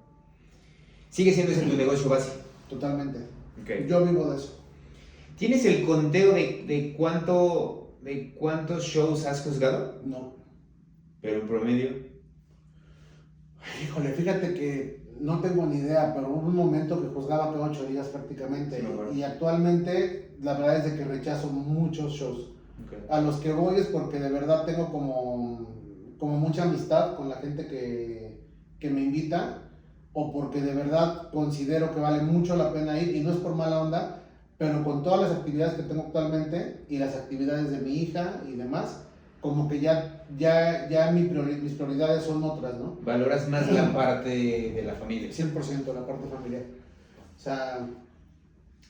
¿Sigue siendo ese tu negocio base? Totalmente. Okay. Yo vivo de eso. ¿Tienes el conteo de cuántos shows has juzgado? No. ¿Pero en promedio? Híjole, fíjate que no tengo ni idea, pero hubo un momento que juzgaba cada 8 días prácticamente. Sí, bueno. Y actualmente la verdad es de que rechazo muchos shows. Okay. A los que voy es porque de verdad tengo como mucha amistad con la gente que me invita, o porque de verdad considero que vale mucho la pena ir, y no es por mala onda, pero con todas las actividades que tengo actualmente y las actividades de mi hija y demás, como que ya mis prioridades son otras, ¿no? Valoras más la parte de la familia. 100% la parte familiar. O sea,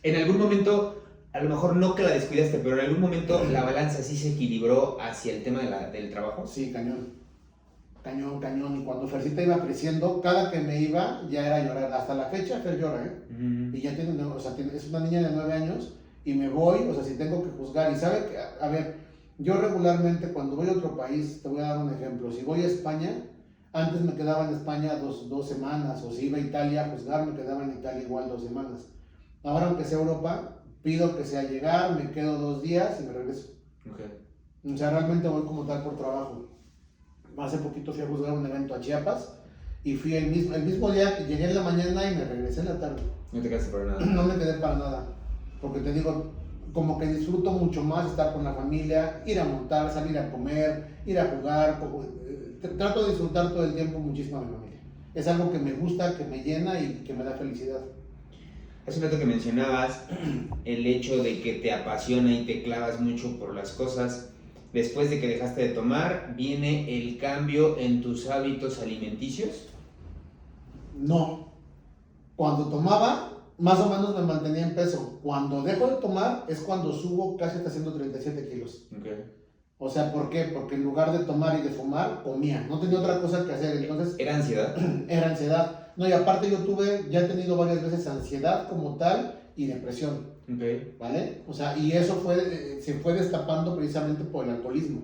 en algún momento, a lo mejor no que la descuidaste, pero en algún momento la balanza sí se equilibró hacia el tema del trabajo. Sí, cañón. Y cuando Fercita iba creciendo, cada que me iba ya era llorar. Hasta la fecha Fer llora, Y ya es una niña de 9 años y me voy, si tengo que juzgar. Y sabe que, a ver, yo regularmente cuando voy a otro país, te voy a dar un ejemplo. Si voy a España, antes me quedaba en España 2 semanas, o si iba a Italia a juzgar, me quedaba en Italia igual 2 semanas. Ahora, aunque sea Europa, pido que sea llegar, me quedo 2 días y me regreso. Okay. O sea, realmente voy como tal por trabajo. Hace poquito fui a juzgar un evento a Chiapas y fui el mismo día que llegué en la mañana y me regresé en la tarde. ¿No te quedaste para nada? No me quedé para nada, porque te digo, como que disfruto mucho más estar con la familia, ir a montar, salir a comer, ir a jugar, trato de disfrutar todo el tiempo muchísimo a mi familia. Es algo que me gusta, que me llena y que me da felicidad. Hace un rato que mencionabas el hecho de que te apasiona y te clavas mucho por las cosas. Después de que dejaste de tomar, ¿viene el cambio en tus hábitos alimenticios? No. Cuando tomaba, más o menos me mantenía en peso. Cuando dejo de tomar es cuando subo casi hasta 137 kilos. Okay. O sea, ¿por qué? Porque en lugar de tomar y de fumar, comía. No tenía otra cosa que hacer. Entonces, ¿Era ansiedad? era ansiedad. No, y aparte ya he tenido varias veces ansiedad como tal y depresión. Okay. ¿Vale? O sea, y eso se fue destapando precisamente por el alcoholismo.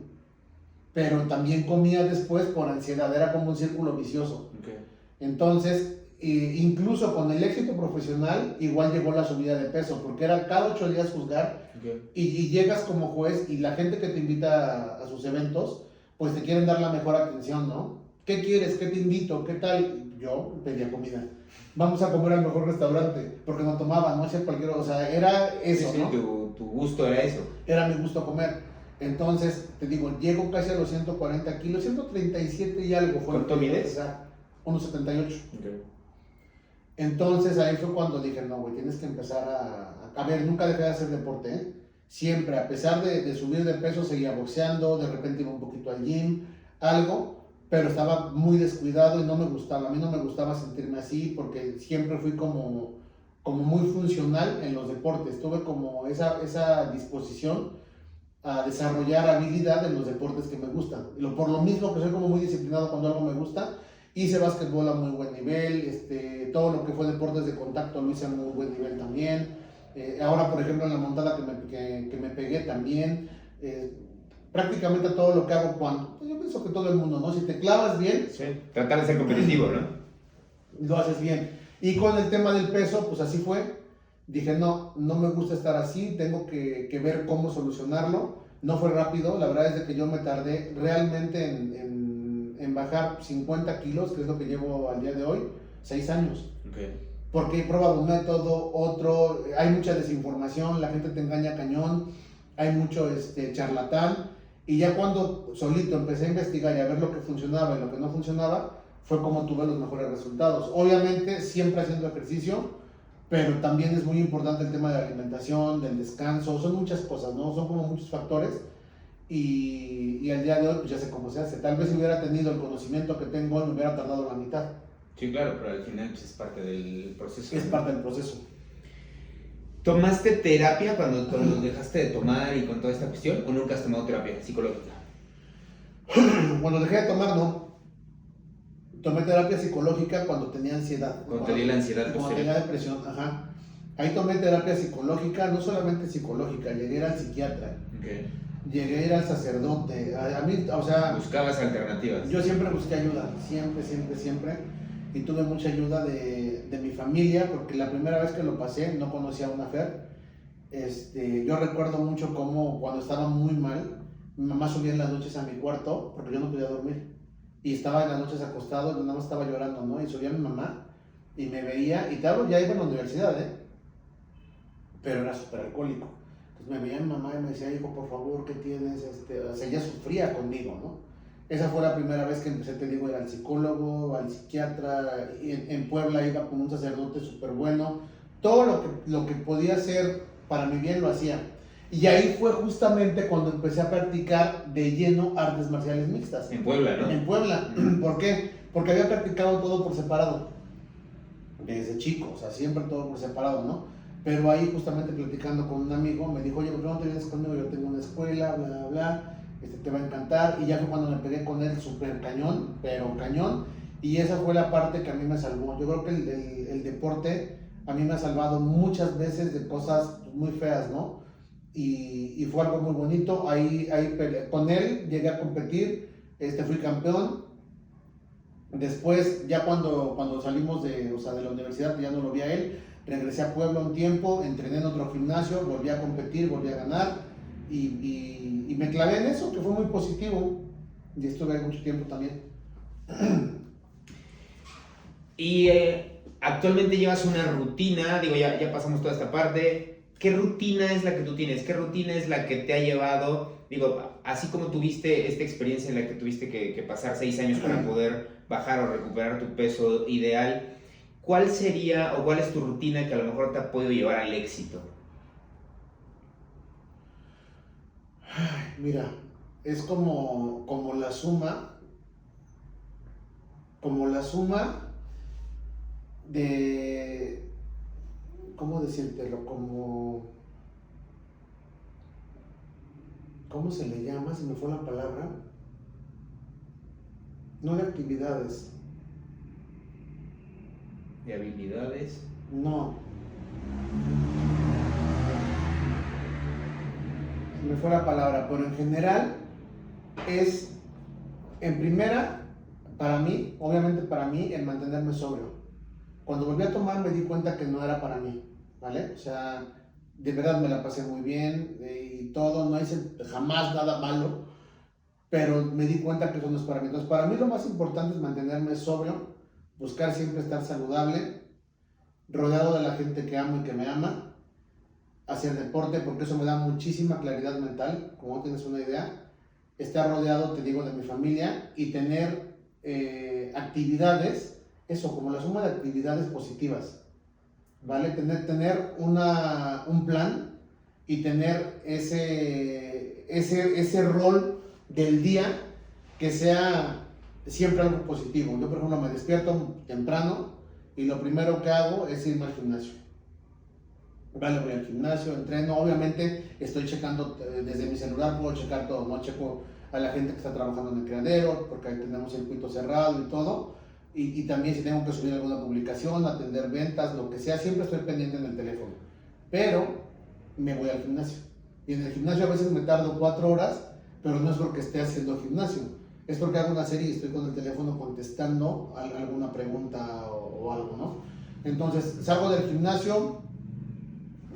Pero también comía después por ansiedad. Era como un círculo vicioso. Okay. Entonces, incluso con el éxito profesional, igual llegó la subida de peso, porque era cada 8 días juzgar. Okay. Y llegas como juez y la gente que te invita a sus eventos, pues te quieren dar la mejor atención, ¿no? ¿Qué quieres? ¿Qué te invito? ¿Qué tal? Yo pedía comida. Vamos a comer al mejor restaurante, porque no tomaba, no hacía cualquier, o sea, era eso, Sí, ¿no? tu gusto era eso. Era mi gusto comer. Entonces, te digo, llego casi a los 140 kilos, 137 y algo fue. ¿Cuánto mides? O sea, 1,78. Okay. Entonces ahí fue cuando dije, no, güey, tienes que empezar a ver, nunca dejé de hacer deporte, ¿eh? Siempre, a pesar de subir de peso, seguía boxeando, de repente iba un poquito al gym, algo, pero estaba muy descuidado y no me gustaba, a mí no me gustaba sentirme así porque siempre fui como muy funcional en los deportes, tuve como esa disposición a desarrollar habilidad en los deportes que me gustan, por lo mismo que soy como muy disciplinado cuando algo me gusta. Hice básquetbol a muy buen nivel, todo lo que fue deportes de contacto lo hice a muy buen nivel también. Ahora, por ejemplo, en la montada que me pegué también, prácticamente todo lo que hago cuando, yo pienso que todo el mundo, ¿no? Si te clavas bien, Sí, tratar de ser competitivo, ¿no? lo haces bien. Y con el tema del peso, pues así fue. Dije, no me gusta estar así, tengo que ver cómo solucionarlo. No fue rápido, la verdad es de que yo me tardé realmente en bajar 50 kilos, que es lo que llevo al día de hoy, 6 años. Okay. Porque he probado un método, otro, hay mucha desinformación, la gente te engaña cañón, hay mucho charlatán, y ya cuando solito empecé a investigar y a ver lo que funcionaba y lo que no funcionaba, fue como tuve los mejores resultados. Obviamente siempre haciendo ejercicio, pero también es muy importante el tema de la alimentación, del descanso, son muchas cosas, ¿no? Son como muchos factores. Y al día de hoy pues ya sé cómo se hace. Tal vez si hubiera tenido el conocimiento que tengo hoy me hubiera tardado la mitad. Sí, claro, pero al final pues, es parte del proceso. Es parte del proceso. ¿Tomaste terapia cuando dejaste de tomar y con toda esta cuestión o nunca has tomado terapia psicológica? Cuando dejé de tomar, no. Tomé terapia psicológica cuando tenía ansiedad. Cuando te dio la ansiedad cuando posterior. tenía depresión, ajá. Ahí tomé terapia psicológica, no solamente psicológica, llegué a ir al psiquiatra. Okay. Llegué a ir al sacerdote. A mí, o sea, buscabas alternativas. yo siempre busqué ayuda, siempre. Y tuve mucha ayuda de mi familia, porque la primera vez que lo pasé no conocía a una Fer. Yo recuerdo mucho cómo cuando estaba muy mal, mi mamá subía en las noches a mi cuarto, porque yo no podía dormir. Y estaba en las noches acostado, y nada más estaba llorando, ¿no? Y subía mi mamá y me veía, y claro, ya iba a la universidad, pero era súper alcohólico. Entonces me veía mi mamá y me decía, hijo, por favor, ¿qué tienes? O sea, ella sufría conmigo, ¿no? Esa fue la primera vez que empecé, te digo, ir al psicólogo, al psiquiatra. En Puebla iba con un sacerdote súper bueno. Todo lo que podía hacer para mi bien lo hacía. Y ahí fue justamente cuando empecé a practicar de lleno artes marciales mixtas. En Puebla, ¿no? En Puebla. ¿Por qué? Porque había practicado todo por separado. Desde chico, o sea, siempre todo por separado, ¿no? Pero ahí justamente platicando con un amigo me dijo, oye, ¿por qué no te vienes conmigo? Yo tengo una escuela, bla, bla, te va a encantar. Y ya fue cuando me pegué con él súper cañón, pero cañón. Y esa fue la parte que a mí me salvó. Yo creo que el deporte a mí me ha salvado muchas veces de cosas muy feas, ¿no? Y fue algo muy bonito. Ahí con él llegué a competir, fui campeón. Después, ya cuando salimos de la universidad, ya no lo vi a él, regresé a Puebla un tiempo, entrené en otro gimnasio, volví a competir, volví a ganar y me clavé en eso, que fue muy positivo. Y estuve ahí mucho tiempo también. Y actualmente llevas una rutina, digo, ya pasamos toda esta parte. ¿Qué rutina es la que tú tienes? ¿Qué rutina es la que te ha llevado? Digo, así como tuviste esta experiencia en la que tuviste que pasar 6 años para poder bajar o recuperar tu peso ideal, ¿cuál sería o cuál es tu rutina que a lo mejor te ha podido llevar al éxito? Mira, es como la suma de, ¿cómo decírtelo? ¿Cómo se le llama? Se me fue la palabra. No de actividades. ¿De habilidades? No. Se me fue la palabra, pero en general es, en primera, para mí, obviamente para mí, el mantenerme sobrio. Cuando volví a tomar me di cuenta que no era para mí, ¿vale? O sea, de verdad me la pasé muy bien y todo, no hice jamás nada malo, pero me di cuenta que eso no es para mí. Entonces, para mí lo más importante es mantenerme sobrio, buscar siempre estar saludable, rodeado de la gente que amo y que me ama, hacer deporte, porque eso me da muchísima claridad mental, como no tienes una idea, estar rodeado, te digo, de mi familia y tener actividades, eso, como la suma de actividades positivas, ¿vale? Tener un plan y tener ese rol del día que sea siempre algo positivo. Yo, por ejemplo, me despierto temprano y lo primero que hago es irme al gimnasio. Vale, voy al gimnasio, entreno, obviamente estoy checando desde mi celular, puedo checar todo, ¿no? Checo a la gente que está trabajando en el criadero, porque ahí tenemos circuito cerrado y todo, y también si tengo que subir alguna publicación, atender ventas, lo que sea, siempre estoy pendiente en el teléfono, pero me voy al gimnasio, y en el gimnasio a veces me tardo 4 horas, pero no es porque esté haciendo gimnasio, es porque hago una serie y estoy con el teléfono contestando alguna pregunta o algo, ¿no? Entonces salgo del gimnasio,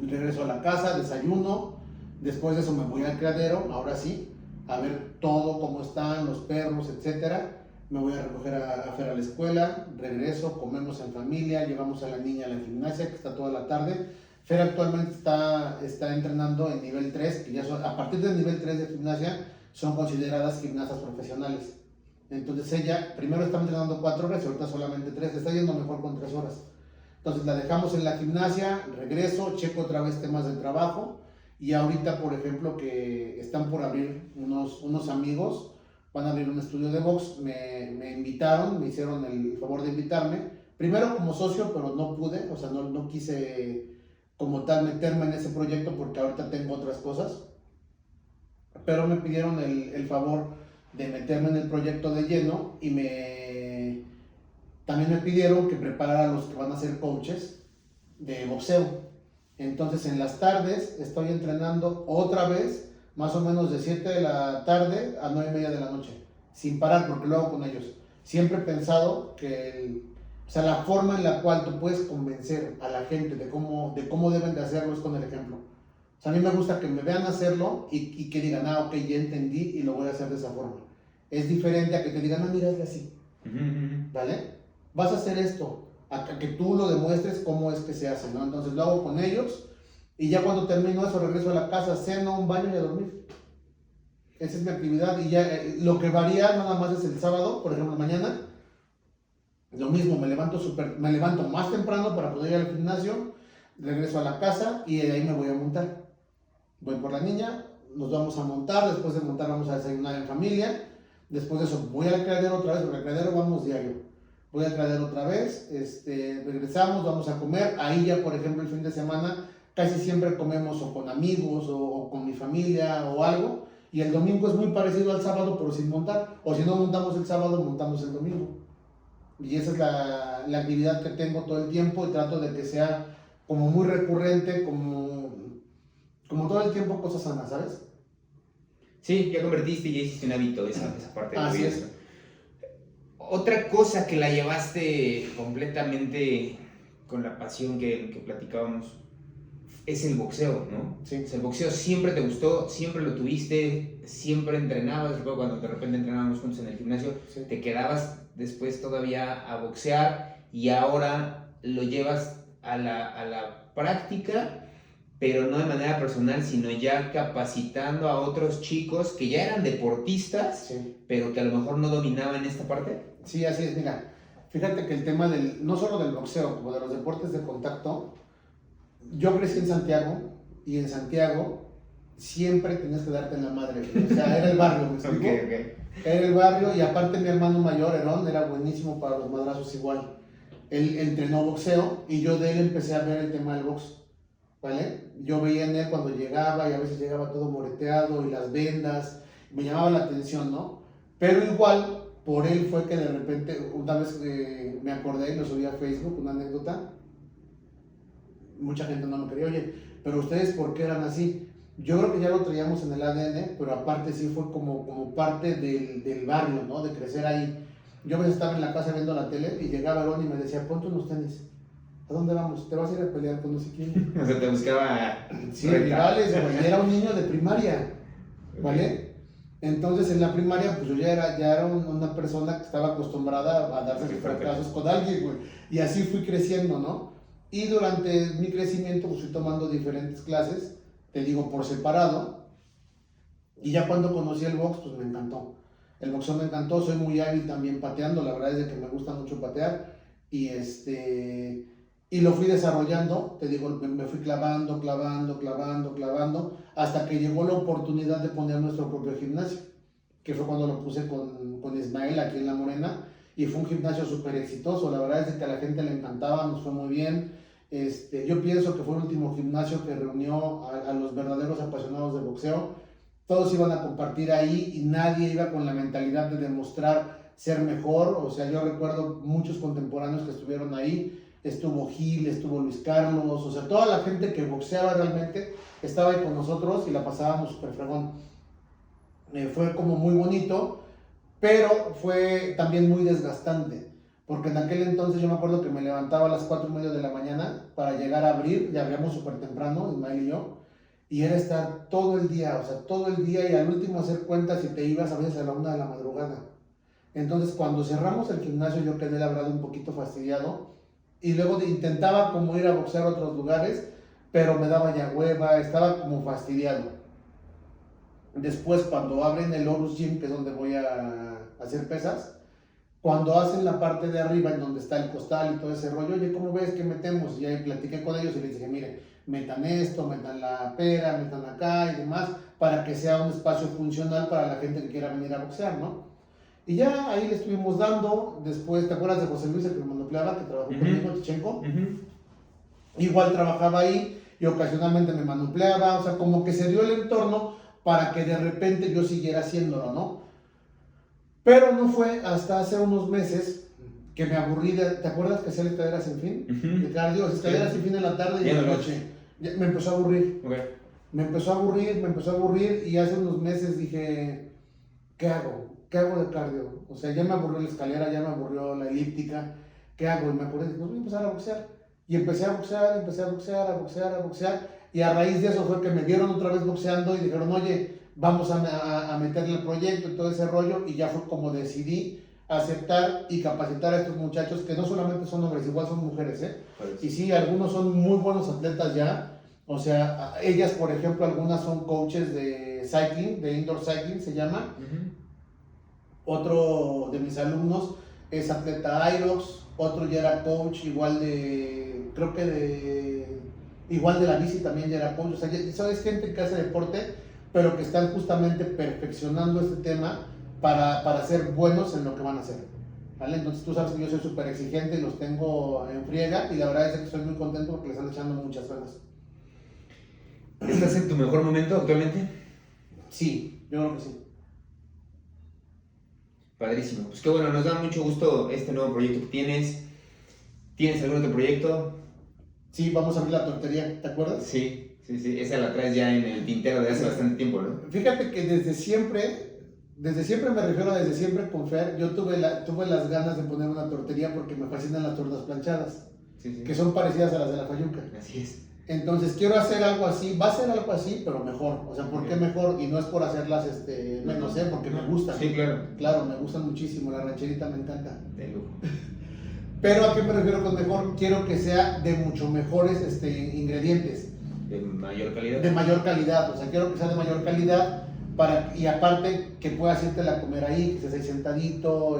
regreso a la casa, desayuno, después de eso me voy al criadero, ahora sí, a ver todo, cómo están los perros, etcétera. Me voy a recoger a Fer a la escuela, regreso, comemos en familia, llevamos a la niña a la gimnasia, que está toda la tarde. Fer actualmente está entrenando en nivel 3, que ya son, a partir del nivel 3 de gimnasia, son consideradas gimnastas profesionales. Entonces ella primero está entrenando 4 horas y ahorita solamente 3, está yendo mejor con 3 horas. Entonces la dejamos en la gimnasia, regreso, checo otra vez temas de trabajo y ahorita, por ejemplo, que están por abrir unos amigos, van a abrir un estudio de box, me invitaron, me hicieron el favor de invitarme, primero como socio, pero no pude, o sea, no quise como tal meterme en ese proyecto porque ahorita tengo otras cosas, pero me pidieron el favor de meterme en el proyecto de lleno y también me pidieron que preparara a los que van a ser coaches de boxeo. Entonces en las tardes estoy entrenando otra vez, más o menos de 7 de la tarde a 9:30 de la noche, sin parar porque lo hago con ellos. Siempre he pensado que o sea, la forma en la cual tú puedes convencer a la gente de cómo deben de hacerlo es con el ejemplo. O sea, a mí me gusta que me vean hacerlo y que digan, ok, ya entendí y lo voy a hacer de esa forma. Es diferente a que te digan, mira, es así, ¿vale? Vas a hacer esto, a que tú lo demuestres cómo es que se hace, ¿no? Entonces lo hago con ellos y ya cuando termino eso regreso a la casa, ceno, un baño y a dormir. Esa es mi actividad y ya lo que varía nada más es el sábado, por ejemplo mañana, lo mismo, me levanto más temprano para poder ir al gimnasio, regreso a la casa y de ahí me voy a montar. Voy por la niña, nos vamos a montar, después de montar vamos a desayunar en familia, después de eso voy al criadero otra vez, porque al criadero vamos diario. Voy a traer otra vez, regresamos, vamos a comer, ahí ya por ejemplo el fin de semana casi siempre comemos o con amigos o con mi familia o algo, y el domingo es muy parecido al sábado pero sin montar, o si no montamos el sábado, montamos el domingo. Y esa es la actividad que tengo todo el tiempo y trato de que sea como muy recurrente, como todo el tiempo cosas sanas, ¿sabes? Sí, ya convertiste y ya hiciste un hábito esa parte de tu Así vida. es. Otra cosa que la llevaste completamente con la pasión que platicábamos es el boxeo, ¿no? Sí. O sea, el boxeo siempre te gustó, siempre lo tuviste, siempre entrenabas. Recuerdo cuando de repente entrenábamos juntos en el gimnasio, Sí. te quedabas después todavía a boxear y ahora lo llevas a la práctica, pero no de manera personal, sino ya capacitando a otros chicos que ya eran deportistas, Sí. pero que a lo mejor no dominaban esta parte. Sí, así es, mira, Fíjate que el tema no solo del boxeo, como de los deportes de contacto, yo crecí en Santiago y en Santiago siempre tenías que darte en la madre. O sea, era el barrio, ¿me explico? Okay. Era el barrio y aparte mi hermano mayor, Herón, era buenísimo para los madrazos igual. Él entrenó boxeo y yo de él empecé a ver el tema del box, ¿vale? Yo veía en él cuando llegaba y a veces llegaba todo moreteado y las vendas, me llamaba la atención, ¿no? Pero igual, por él fue que de repente, una vez me acordé y lo subí a Facebook, una anécdota, mucha gente no me quería, oye, pero ustedes ¿por qué eran así? Yo creo que ya lo traíamos en el ADN, pero aparte sí fue como parte del barrio, ¿no? De crecer ahí. Yo a veces estaba en la casa viendo la tele y llegaba Aaron y me decía, ponte unos tenis. ¿A dónde vamos? Te vas a ir a pelear con no sé quién. O sea, te buscaba... Sí, rivales, güey. Era un niño de primaria, ¿vale? Entonces en la primaria, pues yo ya era una persona que estaba acostumbrada a darse fracasos con alguien, güey. Y así fui creciendo, ¿no? Y durante mi crecimiento, pues fui tomando diferentes clases, te digo, por separado. Y ya cuando conocí el box, pues me encantó. El boxeo me encantó, soy muy hábil también pateando, la verdad es de que me gusta mucho patear. Y lo fui desarrollando, te digo, me fui clavando, hasta que llegó la oportunidad de poner nuestro propio gimnasio, que fue cuando lo puse con Ismael aquí en La Morena, y fue un gimnasio súper exitoso, la verdad es de que a la gente le encantaba, nos fue muy bien. Yo pienso que fue el último gimnasio que reunió a los verdaderos apasionados de boxeo. Todos iban a compartir ahí y nadie iba con la mentalidad de demostrar ser mejor. O sea, yo recuerdo muchos contemporáneos que estuvieron ahí. Estuvo Gil, estuvo Luis Carlos, o sea, toda la gente que boxeaba realmente estaba ahí con nosotros y la pasábamos súper fregón. Fue como muy bonito, pero fue también muy desgastante. Porque en aquel entonces yo me acuerdo que me levantaba a las 4:30 de la mañana para llegar a abrir, y abríamos súper temprano, Ismael y yo, y era estar todo el día, o sea, todo el día, y al último hacer cuentas y te ibas a veces a la 1 de la madrugada. Entonces cuando cerramos el gimnasio yo quedé la verdad un poquito fastidiado, y luego intentaba como ir a boxear a otros lugares, pero me daba ya hueva, estaba como fastidiado. Después cuando abren el Horus Gym, que es donde voy a hacer pesas, cuando hacen la parte de arriba en donde está el costal y todo ese rollo, oye, ¿cómo ves que metemos? Y ahí platiqué con ellos y les dije, mire, metan esto, metan la pera, metan acá y demás, para que sea un espacio funcional para la gente que quiera venir a boxear, ¿no? Y ya ahí le estuvimos dando. Después, ¿te acuerdas de José Luis, el que me manopleaba, que trabajó conmigo, Tichenko? Igual trabajaba ahí y ocasionalmente me manopleaba, o sea, como que se dio el entorno para que de repente yo siguiera haciéndolo, ¿no? Pero no fue hasta hace unos meses que me aburrí ¿te acuerdas que hacía escaleras sin fin? De cardio, escaleras sin fin en la tarde y en la noche. Me empezó a aburrir. Okay. Me empezó a aburrir y hace unos meses dije, ¿qué hago? ¿Qué hago de cardio? O sea, ya me aburrió la escalera, ya me aburrió la elíptica. ¿Qué hago? Y me acordé, pues voy a empezar a boxear. Y empecé a boxear. Y a raíz de eso fue que me vieron otra vez boxeando y dijeron, oye, vamos a meterle el proyecto y todo ese rollo. Y ya fue como decidí aceptar y capacitar a estos muchachos, que no solamente son hombres, igual son mujeres, ¿eh? Y sí, algunos son muy buenos atletas ya. O sea, ellas, por ejemplo, algunas son coaches de cycling, de indoor cycling se llama. Otro de mis alumnos es atleta Irox, otro ya era coach igual de, creo que igual de la bici también ya era coach. O sea, sabes, gente que hace deporte, pero que están justamente perfeccionando este tema para ser buenos en lo que van a hacer, ¿vale? Entonces tú sabes que yo soy súper exigente y los tengo en friega, y la verdad es que estoy muy contento porque les están echando muchas ganas. ¿Estás en tu mejor momento actualmente? Sí, yo creo que sí. Padrísimo. Pues qué bueno, nos da mucho gusto este nuevo proyecto que tienes. ¿Tienes algún otro proyecto? Sí, vamos a abrir la tortería, ¿te acuerdas? Sí, esa la traes ya en el tintero de hace bastante tiempo, ¿no? Fíjate que desde siempre me refiero a desde siempre con Fer, yo tuve las ganas de poner una tortería porque me fascinan las tortas planchadas, que son parecidas a las de la Fayuca. Así es. Entonces quiero hacer algo así, va a ser algo así, pero mejor. O sea, ¿por qué mejor? Y no es por hacerlas menos, porque me gustan. Sí, claro. Claro, me gustan muchísimo, la rancherita me encanta. De lujo. Pero ¿a qué me refiero con mejor? Quiero que sea de mucho mejores ingredientes. ¿De mayor calidad? De mayor calidad, o sea, quiero que sea de mayor calidad, y aparte que puedas irte a comer ahí, que estés ahí sentadito,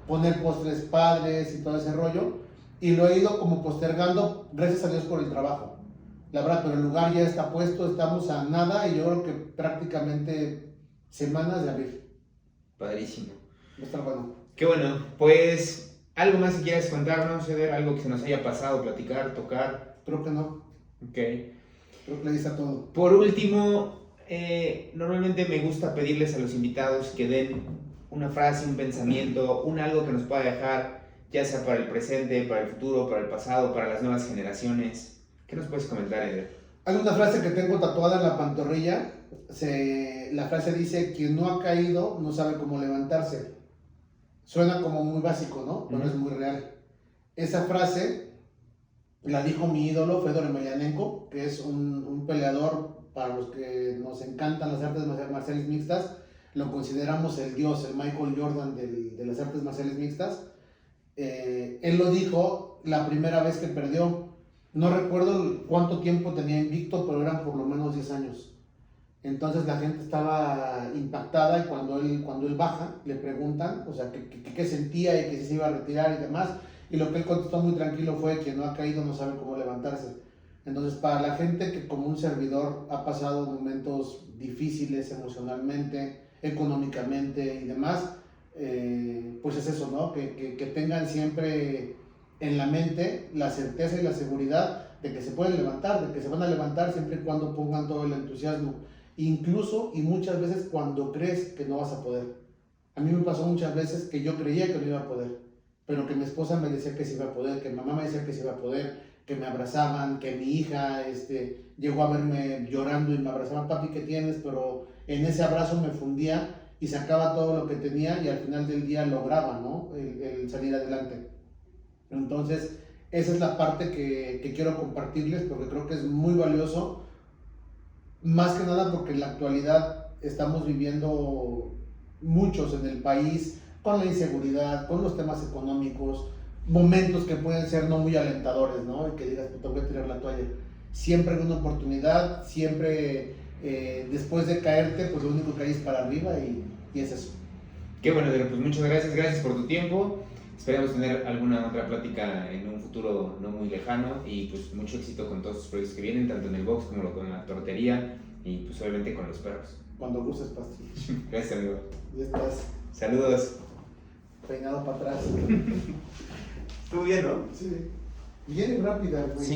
poner postres padres y todo ese rollo. Y lo he ido como postergando, gracias a Dios por el trabajo. La verdad, pero el lugar ya está puesto, estamos a nada y yo creo que prácticamente semanas de abrir. Padrísimo. Va a estar bueno. Qué bueno, pues algo más que quieras contarnos, Eder, algo que se nos haya pasado, platicar, tocar. Creo que no. Ok. Creo que le dice a todo. Por último, normalmente me gusta pedirles a los invitados que den una frase, un pensamiento, algo que nos pueda dejar, ya sea para el presente, para el futuro, para el pasado, para las nuevas generaciones. ¿Qué nos puedes comentar, Eder? Hay una frase que tengo tatuada en la pantorrilla. La frase dice: quien no ha caído no sabe cómo levantarse. Suena como muy básico, ¿no? Pero es muy real. Esa frase la dijo mi ídolo, Fedor Emelianenko, que es un peleador, para los que nos encantan las artes marciales mixtas, lo consideramos el dios, el Michael Jordan de las artes marciales mixtas. Él lo dijo la primera vez que perdió. No recuerdo cuánto tiempo tenía invicto, pero eran por lo menos 10 años. Entonces la gente estaba impactada y cuando él baja, le preguntan, o sea, qué sentía y que si se iba a retirar y demás. Y lo que él contestó muy tranquilo fue: quien no ha caído no sabe cómo levantarse. Entonces, para la gente que como un servidor ha pasado momentos difíciles emocionalmente, económicamente y demás, pues es eso, ¿no? Que tengan siempre en la mente la certeza y la seguridad de que se pueden levantar, de que se van a levantar siempre y cuando pongan todo el entusiasmo, incluso y muchas veces cuando crees que no vas a poder. A mí me pasó muchas veces que yo creía que no iba a poder, pero que mi esposa me decía que sí iba a poder, que mi mamá me decía que sí iba a poder, que me abrazaban, que mi hija llegó a verme llorando y me abrazaban: papi, ¿qué tienes? Pero en ese abrazo me fundía y sacaba todo lo que tenía y al final del día lograba, ¿no? el salir adelante. Entonces, esa es la parte que quiero compartirles porque creo que es muy valioso, más que nada porque en la actualidad estamos viviendo muchos en el país con la inseguridad, con los temas económicos, momentos que pueden ser no muy alentadores, ¿no? Y que digas: te voy a tirar la toalla. Siempre hay una oportunidad, siempre después de caerte, pues lo único que hay es para arriba y es eso. Qué bueno, Eder, pues muchas gracias por tu tiempo. Esperamos tener alguna otra plática en un futuro no muy lejano y pues mucho éxito con todos los proyectos que vienen, tanto en el box como con la tortería y pues obviamente con los perros. Cuando gustes, Pasti. Gracias, amigo. Ya estás. Saludos. Peinado para atrás. Estuvo bien, ¿no? Sí. Bien rápida, güey. Sí.